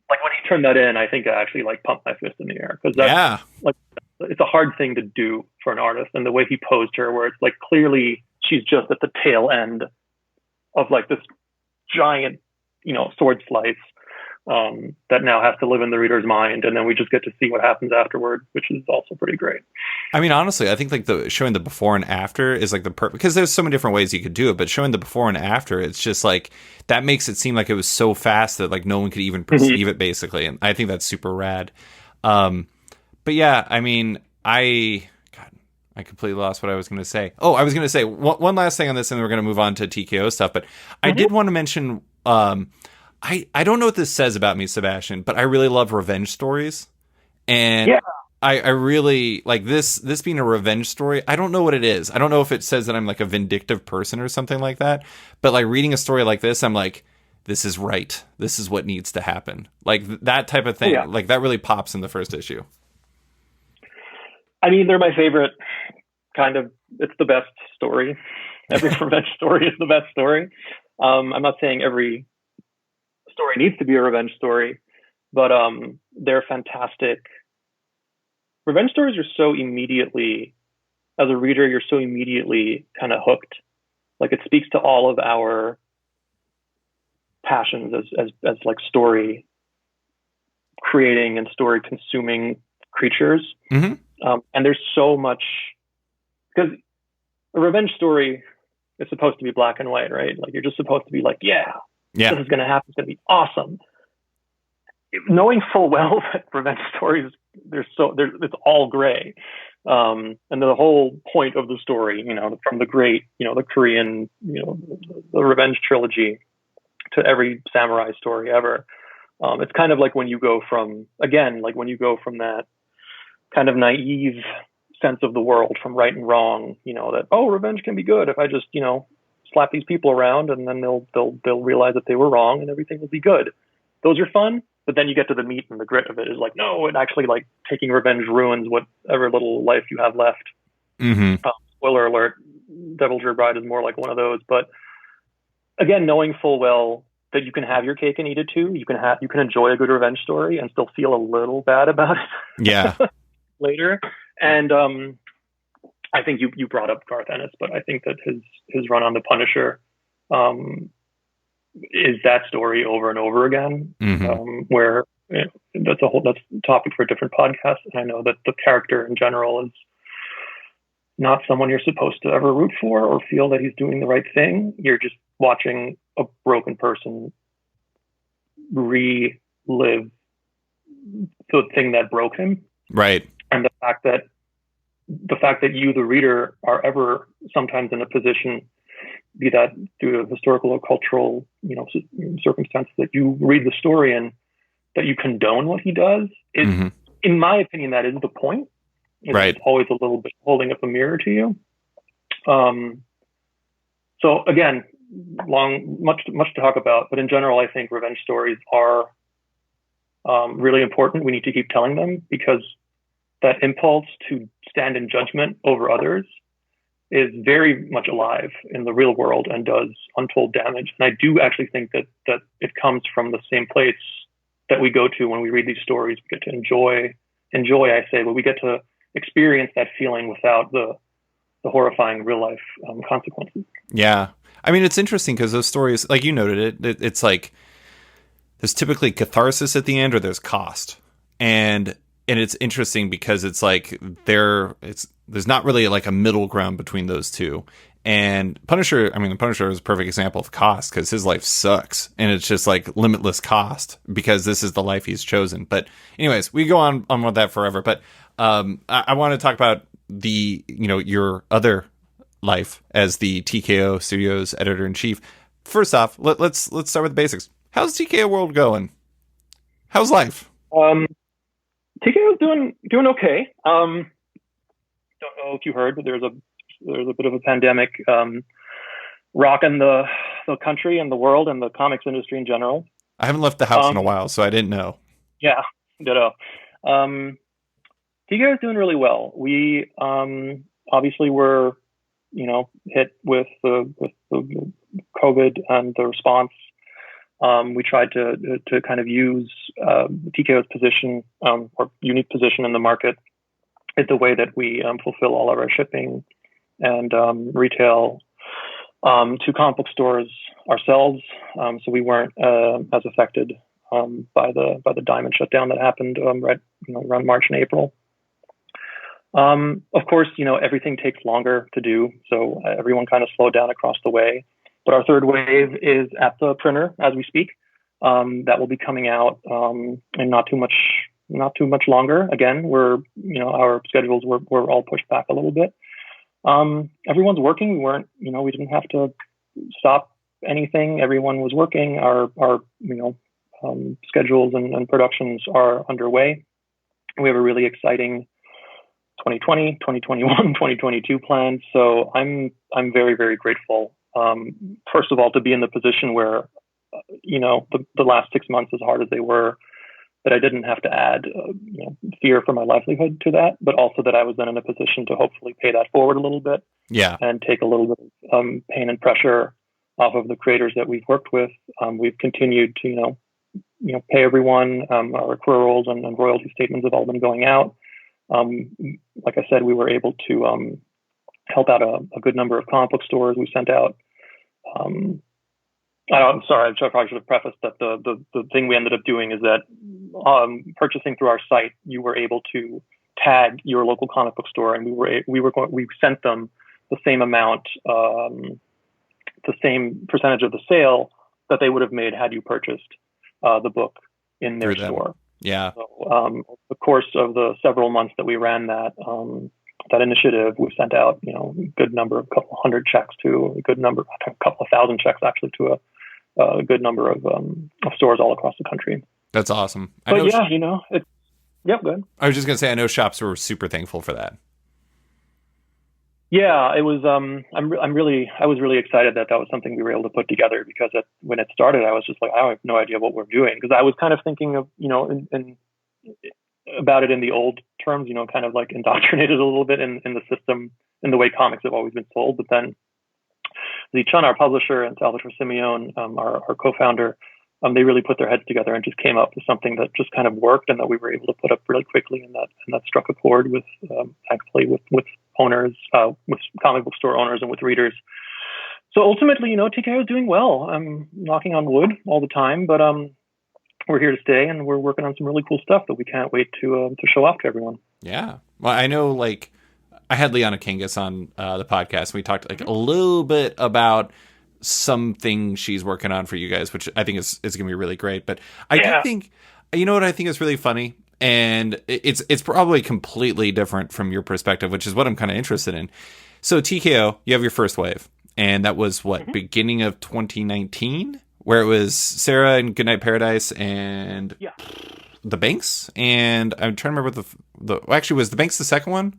like when he turned that in, I think I actually like pumped my fist in the air, because that's like, it's a hard thing to do for an artist. And the way he posed her, where it's like clearly she's just at the tail end of like this giant, sword slice that now has to live in the reader's mind, and then we just get to see what happens afterward, which is also pretty great. I mean, honestly, I think like showing the before and after is like the because there's so many different ways you could do it, but showing the before and after, it's just like that makes it seem like it was so fast that like no one could even perceive it, basically. And I think that's super rad. But yeah, I mean, I completely lost what I was going to say. Oh, I was going to say one last thing on this, and then we're going to move on to TKO stuff. But I did want to mention, I don't know what this says about me, Sebastian, but I really love revenge stories. And I really like this being a revenge story. I don't know what it is. I don't know if it says that I'm like a vindictive person or something like that. But like reading a story like this, I'm like, this is right. This is what needs to happen. Like that type of thing. Like that really pops in the first issue. I mean, they're my favorite kind of, it's the best story. Every revenge story is the best story. I'm not saying every story needs to be a revenge story, but they're fantastic. Revenge stories are so immediately, as a reader, you're so immediately kind of hooked. Like, it speaks to all of our passions as like story creating and story consuming creatures. Mm-hmm. And there's so much, because a revenge story is supposed to be black and white, right? Like, you're just supposed to be like, yeah, this is going to happen. It's going to be awesome. Knowing full well that revenge stories, it's all gray. And the whole point of the story, from the great, the Korean, the revenge trilogy to every samurai story ever. It's kind of like when you go from that kind of naive sense of the world, from right and wrong, that, oh, revenge can be good if I just, slap these people around, and then they'll realize that they were wrong and everything will be good. Those are fun. But then you get to the meat and the grit of it, is like, no, it actually, like, taking revenge ruins whatever little life you have left. Mm-hmm. Spoiler alert, Devil's Bride is more like one of those. But again, knowing full well that you can have your cake and eat it too. You can enjoy a good revenge story and still feel a little bad about it. Yeah. Later. And I think you brought up Garth Ennis, but I think that his run on The Punisher is that story over and over again. Mm-hmm. Where that's a topic for a different podcast. And I know that the character in general is not someone you're supposed to ever root for or feel that he's doing the right thing. You're just watching a broken person relive the thing that broke him. Right. And the fact that you, the reader, are ever sometimes in a position, be that due to historical or cultural, circumstances, that you read the story and that you condone what he does, is, mm-hmm. in my opinion, that is the point. It's always a little bit holding up a mirror to you. So again, much to talk about, but in general, I think revenge stories are really important. We need to keep telling them, because that impulse to stand in judgment over others is very much alive in the real world and does untold damage. And I do actually think that it comes from the same place that we go to when we read these stories. We get to enjoy, I say, but we get to experience that feeling without the horrifying real life consequences. Yeah. I mean, it's interesting because those stories, like you noted it's like there's typically catharsis at the end, or there's cost. And it's interesting because it's like there's not really like a middle ground between those two. And the Punisher is a perfect example of cost, because his life sucks and it's just like limitless cost because this is the life he's chosen. But anyways, we go on with that forever. But I want to talk about your other life as the TKO Studios editor-in-chief. First off, let's start with the basics. How's TKO World going? How's life? TKO is doing okay. Don't know if you heard, but there's a bit of a pandemic rocking the country and the world and the comics industry in general. I haven't left the house in a while, so I didn't know. Yeah, ditto. TKO is doing really well. We obviously were, hit with the COVID and the response. We tried to kind of use TKO's position, or unique position in the market, in the way that we fulfill all of our shipping and retail to comic book stores ourselves. So we weren't as affected by the diamond shutdown that happened around March and April. Of course, everything takes longer to do, so everyone kind of slowed down across the way. But our third wave is at the printer as we speak. That will be coming out in not too much longer. Again, our schedules were all pushed back a little bit. Everyone's working. We didn't have to stop anything. Everyone was working. Our schedules and productions are underway. We have a really exciting 2020, 2021, 2022 plans. So I'm very, very grateful. First of all, to be in the position where, the last 6 months, as hard as they were, that I didn't have to add, fear for my livelihood to that, but also that I was then in a position to hopefully pay that forward a little bit. Yeah. And take a little bit of pain and pressure off of the creators that we've worked with. We've continued to, pay everyone. Our accruals and royalty statements have all been going out. Like I said, we were able to help out a good number of comic book stores. We sent out. I'm sorry, I probably should have prefaced that the thing we ended up doing is that purchasing through our site, you were able to tag your local comic book store, and we sent them the same amount, the same percentage of the sale that they would have made had you purchased the book in their store. Yeah. So, the course of the several months that we ran that initiative, we sent out, a good number, a couple hundred checks to a couple of thousand checks actually to a good number of stores all across the country. That's awesome. But go ahead. I was just gonna say, I know shops were super thankful for that. Yeah, it was. I was really excited that was something we were able to put together, because when it started, I was just like, I have no idea what we're doing, because I was kind of thinking of, about it in the old terms, kind of like indoctrinated a little bit in the system, in the way comics have always been sold. But then Chun, our publisher, and Salvatore Simeone, our co-founder, they really put their heads together and just came up with something that just kind of worked, and that we were able to put up really quickly, and that struck a chord with, thankfully, with owners, with comic book store owners, and with readers. So ultimately, TKO is doing well. I'm knocking on wood all the time, but we're here to stay, and we're working on some really cool stuff that we can't wait to show off to everyone. Yeah. Well, I know, like, I had Liana Kangas on the podcast, and we talked a little bit about something she's working on for you guys, which I think is going to be really great. But I do think, what I think is really funny, and it's probably completely different from your perspective, which is what I'm kind of interested in. So TKO, you have your first wave, and that was beginning of 2019, where it was Sarah and Goodnight Paradise and the Banks, and I'm trying to remember actually, was the Banks the second one?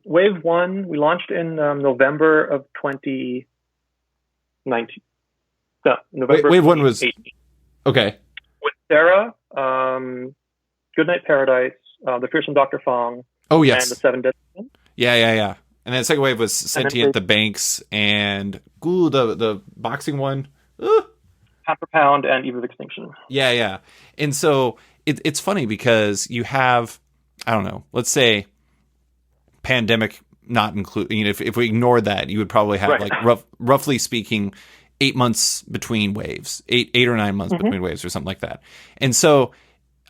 Wave 1, we launched in November of 2019. No, November. Wave 1 was okay. With Sarah, Goodnight Paradise, The Fearsome Dr. Fong. Oh yes, and The Seven Deadly Sins. Yeah. And then the second wave was Sentient, the Banks, and the boxing one. Pound for Pound and Eve of Extinction. Yeah. And so it's funny because you have, I don't know, let's say pandemic not included. If we ignored that, you would probably have roughly speaking 8 months between waves, eight or 9 months between waves, or something like that. And so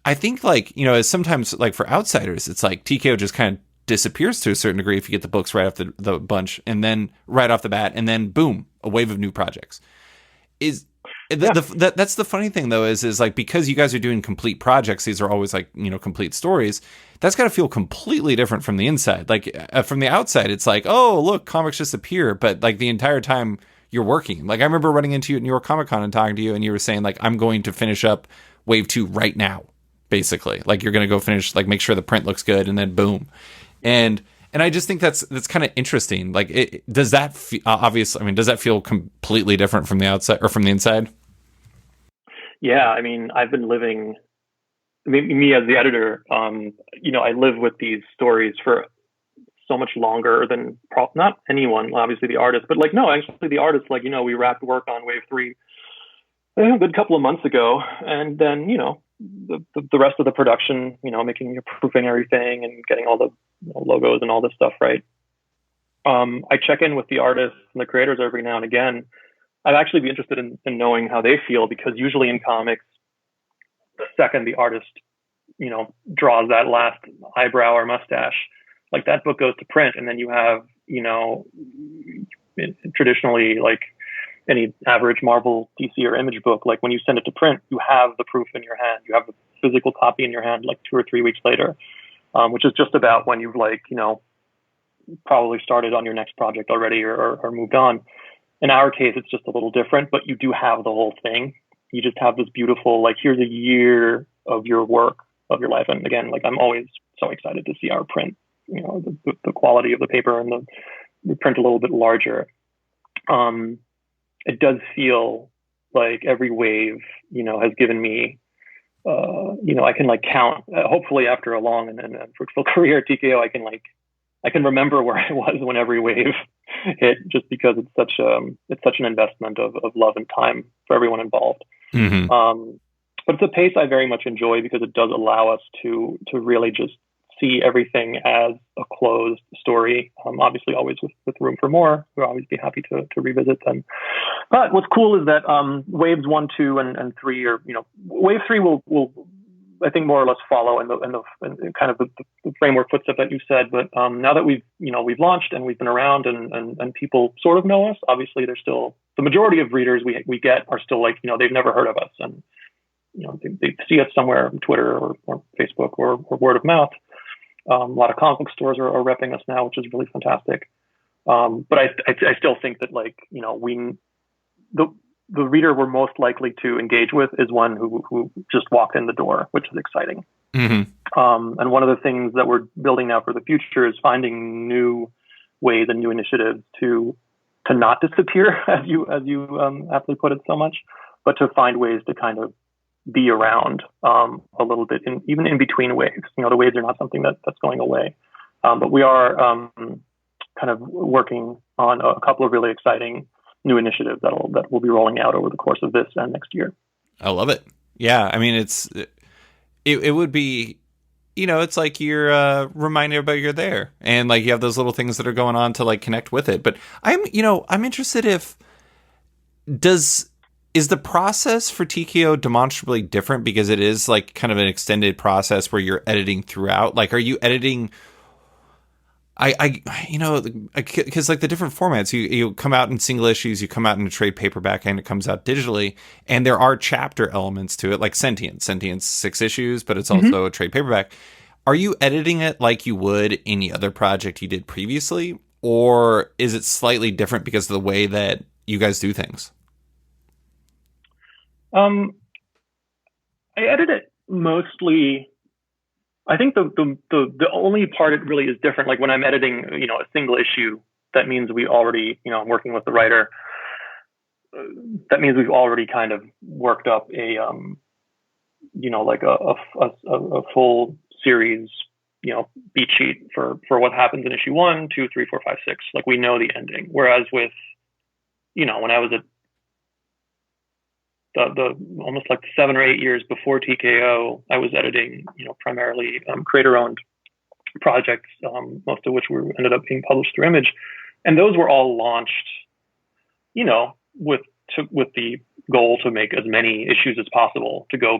I think, as sometimes, for outsiders, it's like TKO just kind of disappears to a certain degree if you get the books right off the bunch, and then right off the bat, and then boom, a wave of new projects. That's the funny thing, though, is because you guys are doing complete projects, these are always complete stories. That's got to feel completely different from the inside. From the outside, it's like, oh, look, comics just appear, but the entire time you're working. I remember running into you at New York Comic Con and talking to you, and you were saying I'm going to finish up wave 2 right now, basically. You're going to go finish, make sure the print looks good, and then boom. And I just think that's kind of interesting. Does that does that feel completely different from the outside or from the inside? Yeah, I've been living. Me as the editor, I live with these stories for so much longer than not anyone, obviously the artist, but actually the artist. We wrapped work on wave 3 a good couple of months ago, and then the rest of the production, proofing everything and getting all the logos and all this stuff right. I check in with the artists and the creators every now and again. I'd actually be interested in knowing how they feel, because usually in comics, the second the artist, draws that last eyebrow or mustache, that book goes to print, and then you have, traditionally, any average Marvel, DC, or Image book, when you send it to print, you have the proof in your hand, you have the physical copy in your hand, 2 or 3 weeks later, which is just about when you've probably started on your next project already or moved on. In our case, it's just a little different, but you do have the whole thing. You just have this beautiful, here's a year of your work, of your life. And again, I'm always so excited to see our print, the quality of the paper, and the print a little bit larger. It does feel like every wave, has given me, I can count, hopefully after a long and fruitful career at TKO, I can I can remember where I was when every wave hit, just because it's such an investment of love and time for everyone involved. Mm-hmm. But it's a pace I very much enjoy because it does allow us to really just see everything as a closed story. Obviously, always with room for more. We'll always be happy to revisit them. But what's cool is that waves 1, 2, and 3 are, wave 3 will I think more or less follow in kind of the framework footstep that you said. But now that we've launched and we've been around and people sort of know us, obviously there's still the majority of readers we get are still like, they've never heard of us, and they see us somewhere on Twitter or Facebook or word of mouth. A lot of comic book stores are repping us now, which is really fantastic. But I still think that, like, the reader we're most likely to engage with is one who just walked in the door, which is exciting. Mm-hmm. And one of the things that we're building now for the future is finding new ways and new initiatives to not disappear, as you aptly put it so much, but to find ways to kind of be around a little bit, even in between waves. The waves are not something that's going away, but we are kind of working on a couple of really exciting new initiatives that will be rolling out over the course of this and next year. I love it. Yeah, I mean, it would be, it's like you're reminding everybody you're there, and like you have those little things that are going on to like connect with it. But I'm interested is the process for TKO demonstrably different because it is like kind of an extended process where you're editing throughout? Like, are you editing? Because like the different formats, you come out in single issues, you come out in a trade paperback, and it comes out digitally, and there are chapter elements to it, like Sentience 6 issues, but it's also a trade paperback. Are you editing it like you would any other project you did previously, or is it slightly different because of the way that you guys do things? I edit it mostly. I think the only part it really is different, like when I'm editing, a single issue, that means we already, I'm working with the writer. That means we've already kind of worked up a, like a full series, beat sheet for what happens in issue 1, 2, 3, 4, 5, 6. Like, we know the ending. Whereas with, when I was at the almost like 7 or 8 years before TKO, I was editing, primarily creator-owned projects, most of which ended up being published through Image, and those were all launched, with the goal to make as many issues as possible, to go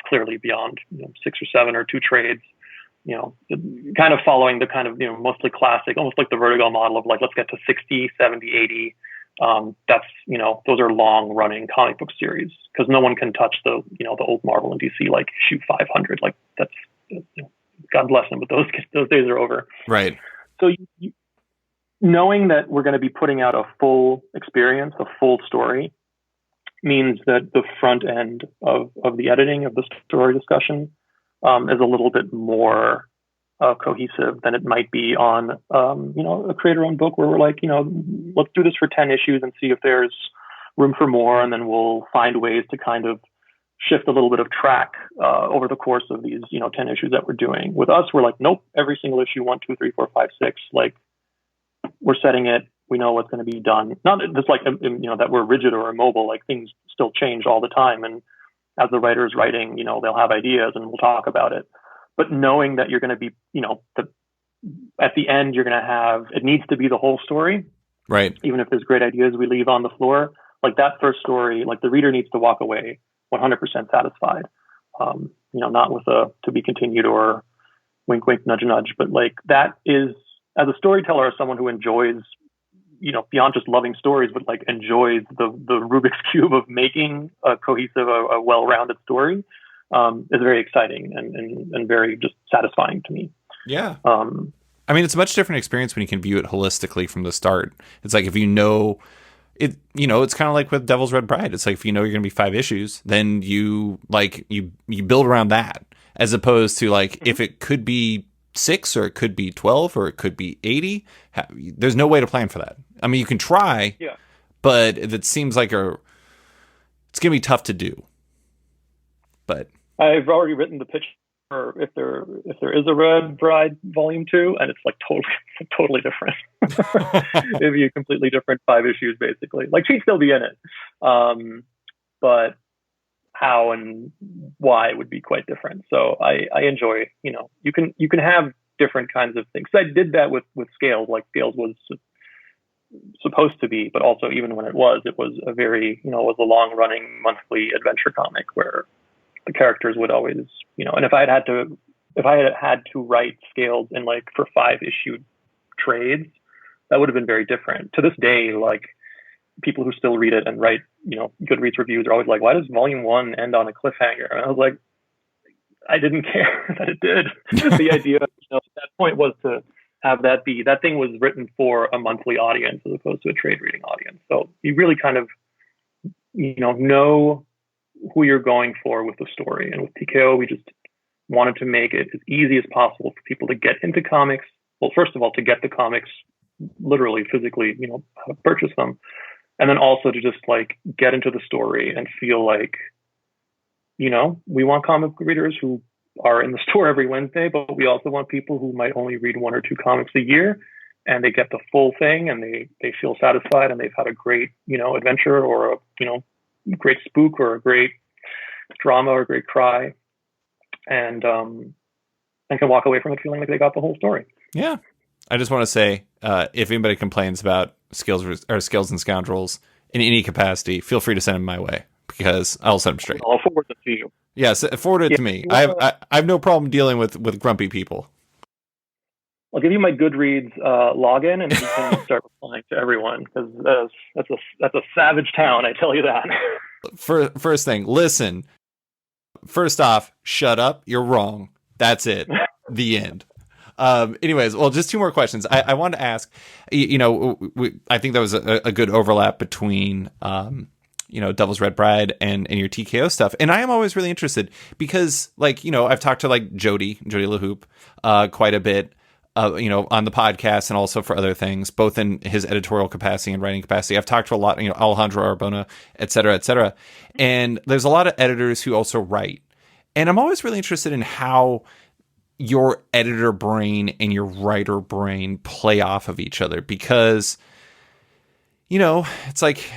clearly beyond 6 or 7 or 2 trades. Kind of following the kind of mostly classic, almost like the Vertigo model of like, let's get to 60, 70, 80. That's, those are long running comic book series, because no one can touch the old Marvel and DC like issue 500. Like, that's, God bless them, but those days are over. Right. So knowing that we're going to be putting out a full experience, a full story, means that the front end of the editing of the story discussion is a little bit more cohesive than it might be on, a creator-owned book where we're like, let's do this for 10 issues and see if there's room for more, and then we'll find ways to kind of shift a little bit of track over the course of these, 10 issues that we're doing. With us, we're like, nope, every single issue, 1, 2, 3, 4, 5, 6, like, we're setting it. We know what's going to be done. Not just like, that we're rigid or immobile, like things still change all the time. And as the writer is writing, they'll have ideas and we'll talk about it. But knowing that you're going to be, at the end, you're going to have, it needs to be the whole story. Right. Even if there's great ideas we leave on the floor, like that first story, like the reader needs to walk away 100% satisfied. Not with a to be continued or wink, wink, nudge, nudge, but like that is, as a storyteller, as someone who enjoys, beyond just loving stories, but like enjoys the Rubik's Cube of making a cohesive, a well-rounded story, is very exciting and very just satisfying to me. Yeah. I mean, it's a much different experience when you can view it holistically from the start. It's like, if it, it's kind of like with Devil's Red Bride. It's like, if you're going to be 5 issues, then you build around that, as opposed to like, if it could be 6 or it could be 12 or it could be 80, there's no way to plan for that. I mean, you can try, but it seems like it's going to be tough to do. But I've already written the pitch if there is a Red Bride Volume 2, and it's like totally different. It'd be a completely different 5 issues, basically. Like, she'd still be in it, but how and why would be quite different. So I enjoy, you can have different kinds of things. So I did that with Scales. Like, Scales was supposed to be, but also even when it was a very, it was a long running monthly adventure comic where the characters would always, and if I had had to write Scales in like for 5 issue trades, that would have been very different. To this day, like, people who still read it and write, Goodreads reviews are always like, why does volume 1 end on a cliffhanger? And I was like, I didn't care that it did. The idea at that point was to have that thing was written for a monthly audience as opposed to a trade reading audience. So you really kind of, know who you're going for with the story. And with TKO, we just wanted to make it as easy as possible for people to get into comics. Well, first of all, to get the comics literally, physically, purchase them. And then also to just like get into the story and feel like, we want comic readers who are in the store every Wednesday, but we also want people who might only read 1 or 2 comics a year, and they get the full thing and they feel satisfied and they've had a great, adventure or a, great spook or a great drama or a great cry, and can walk away from it feeling like they got the whole story. Yeah. I just want to say, if anybody complains about Skills and Scoundrels in any capacity, feel free to send them my way, because I'll send them straight. I'll forward it to you. Yes, forward it to me. I have no problem dealing with grumpy people. I'll give you my Goodreads login, and you can start replying to everyone, because that's a savage town, I tell you that. First thing, listen. First off, shut up. You're wrong. That's it. The end. Anyways, well, just 2 more questions. I wanted to ask, I think that was a good overlap between, Devil's Red Bride and your TKO stuff. And I am always really interested because, like, I've talked to like Jody LaHoop, quite a bit, on the podcast and also for other things, both in his editorial capacity and writing capacity. I've talked to a lot, Alejandro Arbona, et cetera, et cetera. And there's a lot of editors who also write. And I'm always really interested in how your editor brain and your writer brain play off of each other, because, it's like,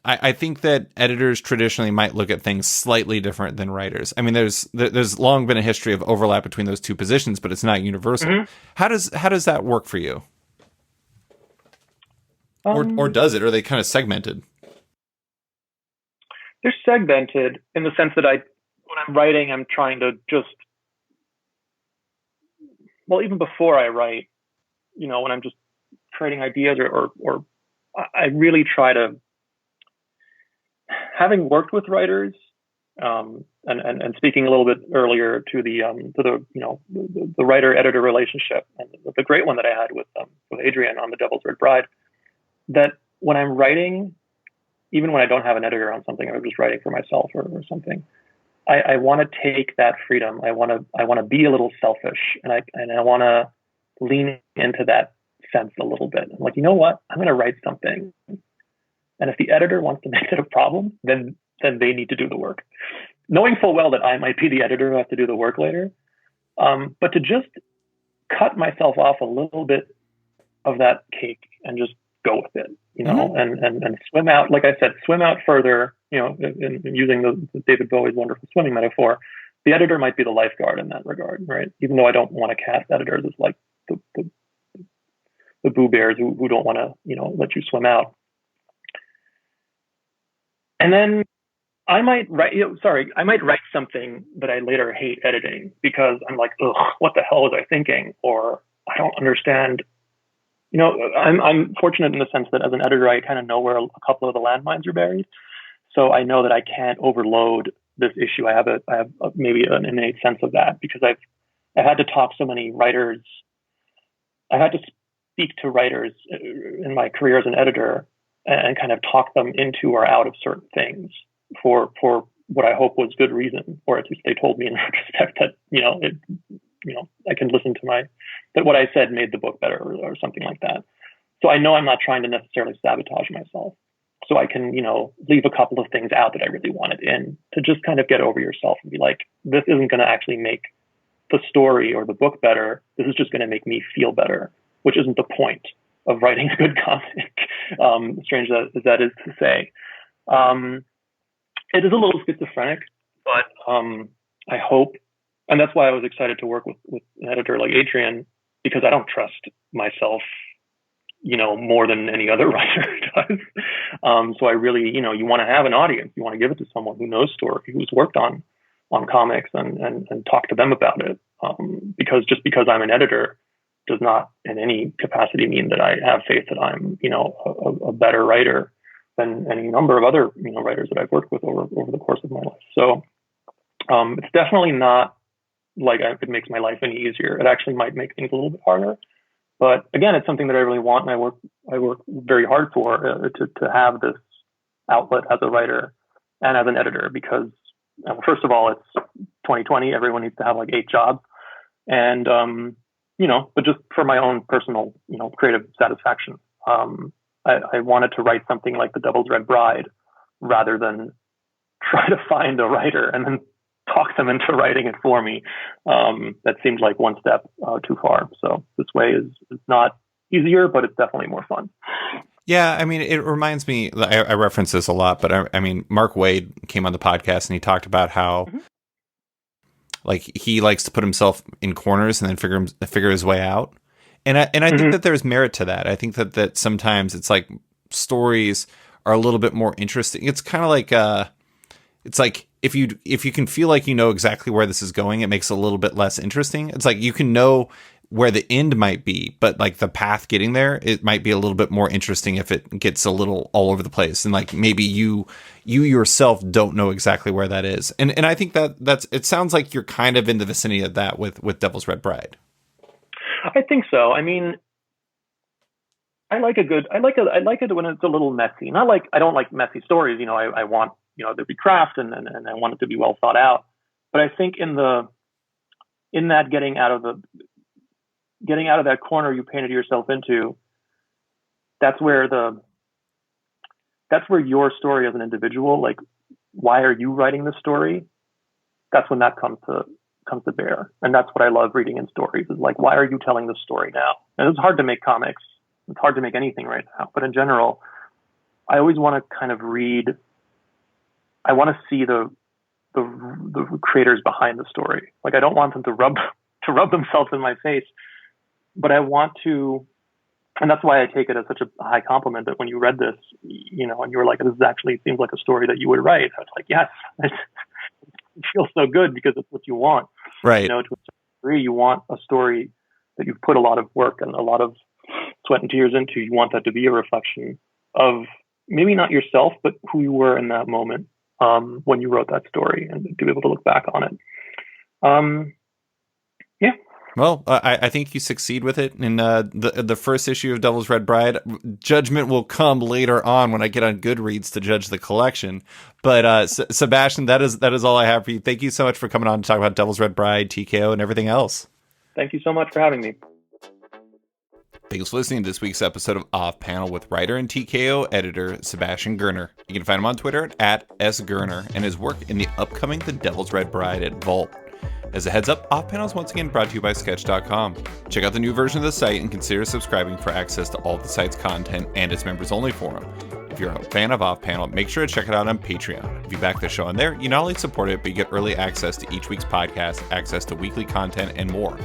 I think that editors traditionally might look at things slightly different than writers. I mean, there's long been a history of overlap between those 2 positions, but it's not universal. Mm-hmm. How does that work for you? Or does it? Or are they kind of segmented? They're segmented in the sense that when I'm writing, I'm trying to just, well, even before I write, when I'm just trading ideas or I really try to, having worked with writers, and speaking a little bit earlier to the writer-editor relationship, and the great one that I had with Adrian on the Devil's Red Bride, that when I'm writing, even when I don't have an editor on something, I'm just writing for myself or something, I want to take that freedom. I want to be a little selfish, and I want to lean into that sense a little bit. I'm like, you know what? I'm going to write something. And if the editor wants to make it a problem, then they need to do the work. Knowing full well that I might be the editor who has to do the work later. But to just cut myself off a little bit of that cake and just go with it, mm-hmm. and swim out, like I said, swim out further, in using the David Bowie's wonderful swimming metaphor. The editor might be the lifeguard in that regard, right? Even though I don't want to cast editors as like the Boo Bears who don't want to, let you swim out. And then I might write something that I later hate editing because I'm like, ugh, what the hell was I thinking? Or I don't understand. I'm fortunate in the sense that as an editor, I kind of know where a couple of the landmines are buried. So I know that I can't overload this issue. I have maybe an innate sense of that because I've had to talk so many writers. I've had to speak to writers in my career as an editor and kind of talk them into or out of certain things for what I hope was good reason, or at least they told me in retrospect that, I can listen to that what I said made the book better or something like that. So I know I'm not trying to necessarily sabotage myself. so I can, leave a couple of things out that I really wanted in, to just kind of get over yourself and be like, this isn't going to actually make the story or the book better. This is just going to make me feel better, which isn't the point of writing a good comic. Strange as that is to say. It is a little schizophrenic, but I hope, and that's why I was excited to work with an editor like Adrian, because I don't trust myself, more than any other writer does. So I really, you want to have an audience. You want to give it to someone who knows story, who's worked on comics and talk to them about it. Because just because I'm an editor does not in any capacity mean that I have faith that I'm, a better writer than any number of other, writers that I've worked with over the course of my life. So it's definitely not like it makes my life any easier. It actually might make things a little bit harder. But again, it's something that I really want, and I work very hard for to have this outlet as a writer and as an editor, because first of all, it's 2020. Everyone needs to have like 8 jobs, and but just for my own personal, creative satisfaction, I wanted to write something like The Devil's Red Bride rather than try to find a writer and then talk them into writing it for me. That seemed like one step too far. So this way is not easier, but it's definitely more fun. Yeah, I mean, it reminds me, I reference this a lot, but I mean, Mark Waid came on the podcast and he talked about how like he likes to put himself in corners and then figure his way out. And I think that there's merit to that. I think that sometimes it's like stories are a little bit more interesting. It's kind of like it's like if you can feel like you know exactly where this is going, it makes it a little bit less interesting. It's like you can know where the end might be, but like the path getting there, it might be a little bit more interesting if it gets a little all over the place. And like maybe you yourself don't know exactly where that is. And I think that's it sounds like you're kind of in the vicinity of that with Devil's Red Bride. I think so. I mean, I like it when it's a little messy. I don't like messy stories. I want, there to be craft and I want it to be well thought out. But I think in that getting out of that corner you painted yourself into, that's where your story as an individual, like, why are you writing this story? That's when that comes to bear. And that's what I love reading in stories, is like, why are you telling this story now? And it's hard to make comics. It's hard to make anything right now. But in general, I always want to kind of read, I want to see the creators behind the story. Like, I don't want them to rub themselves in my face, but I want to, and that's why I take it as such a high compliment that when you read this, and you were like, this actually seems like a story that you would write. I was like, yes, it feels so good because it's what you want. Right. To a certain degree, you want a story that you've put a lot of work and a lot of sweat and tears into. You want that to be a reflection of maybe not yourself, but who you were in that moment when you wrote that story, and to be able to look back on it. Yeah. Well, I think you succeed with it in the first issue of Devil's Red Bride. Judgment will come later on when I get on Goodreads to judge the collection. But Sebastian, that is all I have for you. Thank you so much for coming on to talk about Devil's Red Bride, TKO, and everything else. Thank you so much for having me. Thanks for listening to this week's episode of Off Panel with writer and TKO editor Sebastian Girner. You can find him on Twitter at @sgirner and his work in the upcoming The Devil's Red Bride at Vault. As a heads up, Off Panel is once again brought to you by Sketch.com. Check out the new version of the site and consider subscribing for access to all the site's content and its members-only forum. If you're a fan of Off Panel, make sure to check it out on Patreon. If you back the show on there, you not only support it, but you get early access to each week's podcast, access to weekly content, and more.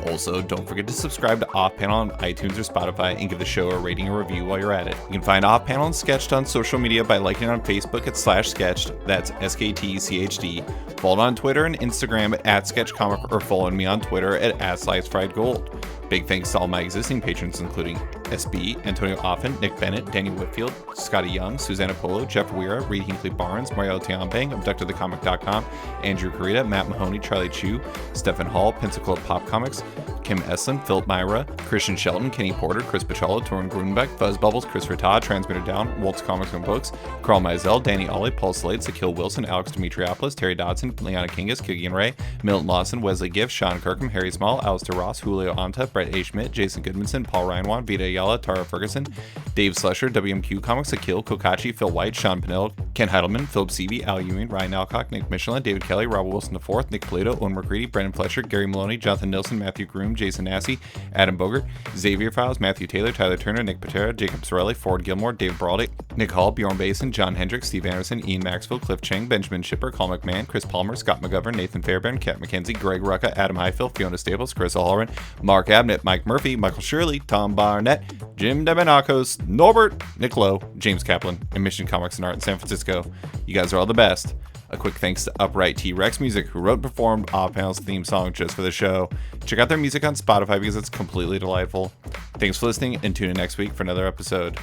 Also, don't forget to subscribe to Off Panel on iTunes or Spotify and give the show a rating or review while you're at it. You can find Off Panel and Sketched on social media by liking it on Facebook at /Sketched, that's SKTCHD. Follow on Twitter and Instagram at SketchComic, or follow me on Twitter at @SlicedFriedGold. Big thanks to all my existing patrons, including SB, Antonio Offen, Nick Bennett, Danny Whitfield, Scotty Young, Susanna Polo, Jeff Weira, Reed Hinkley Barnes, Mario Tiampang, AbductedTheComic.com, Andrew Carita, Matt Mahoney, Charlie Chu, Stephen Hall, Pensacola Pop Comics, Kim Eslin, Philip Myra, Christian Shelton, Kenny Porter, Chris Pachala, Torrin Grunbeck, Fuzz Bubbles, Chris Todd, Transmitter Down, Waltz Comics and Books, Carl Mizell, Danny Ollie, Paul Slade, Sakil Wilson, Alex Demetriopoulos, Terry Dodson, Leona Kingus, Kigian Ray, Milton Lawson, Wesley Giff, Sean Kirkham, Harry Small, Alistair Ross, Julio Anta, Brett A. Schmidt, Jason Goodmanson, Paul Ryanwan, Vita Ayala, Tara Ferguson, Dave Slusher, WMQ Comics, Akil, Kokachi, Phil White, Sean Pinnell, Ken Heidelman, Philip Seavey, Al Ewing, Ryan Alcock, Nick Michelin, David Kelly, Robert Wilson IV, Nick Plato, Owen McCready, Brendan Fletcher, Gary Maloney, Jonathan Nilsson, Matthew Groom, Jason Massey, Adam Bogert, Xavier Files, Matthew Taylor, Tyler Turner, Nick Patera, Jacob Sorelli, Ford Gilmore, Dave Braldy, Nick Hall, Bjorn Basin, John Hendricks, Steve Anderson, Ian Maxwell, Cliff Chang, Benjamin Shipper, Paul McMahon, Chris Palmer, Scott McGovern, Nathan Fairbairn, Kat McKenzie, Greg Rucka, Adam Highfield, Fiona Staples, Chris Allred, Mark Abnett, Mike Murphy, Michael Shirley, Tom Barnett, Jim Demonakos, Norbert, Nick Lowe, James Kaplan, and Mission Comics and Art in San Francisco. You guys are all the best. A quick thanks to Upright T-Rex Music, who wrote and performed Off Panel's theme song just for the show. Check out their music on Spotify because it's completely delightful. Thanks for listening, and tune in next week for another episode.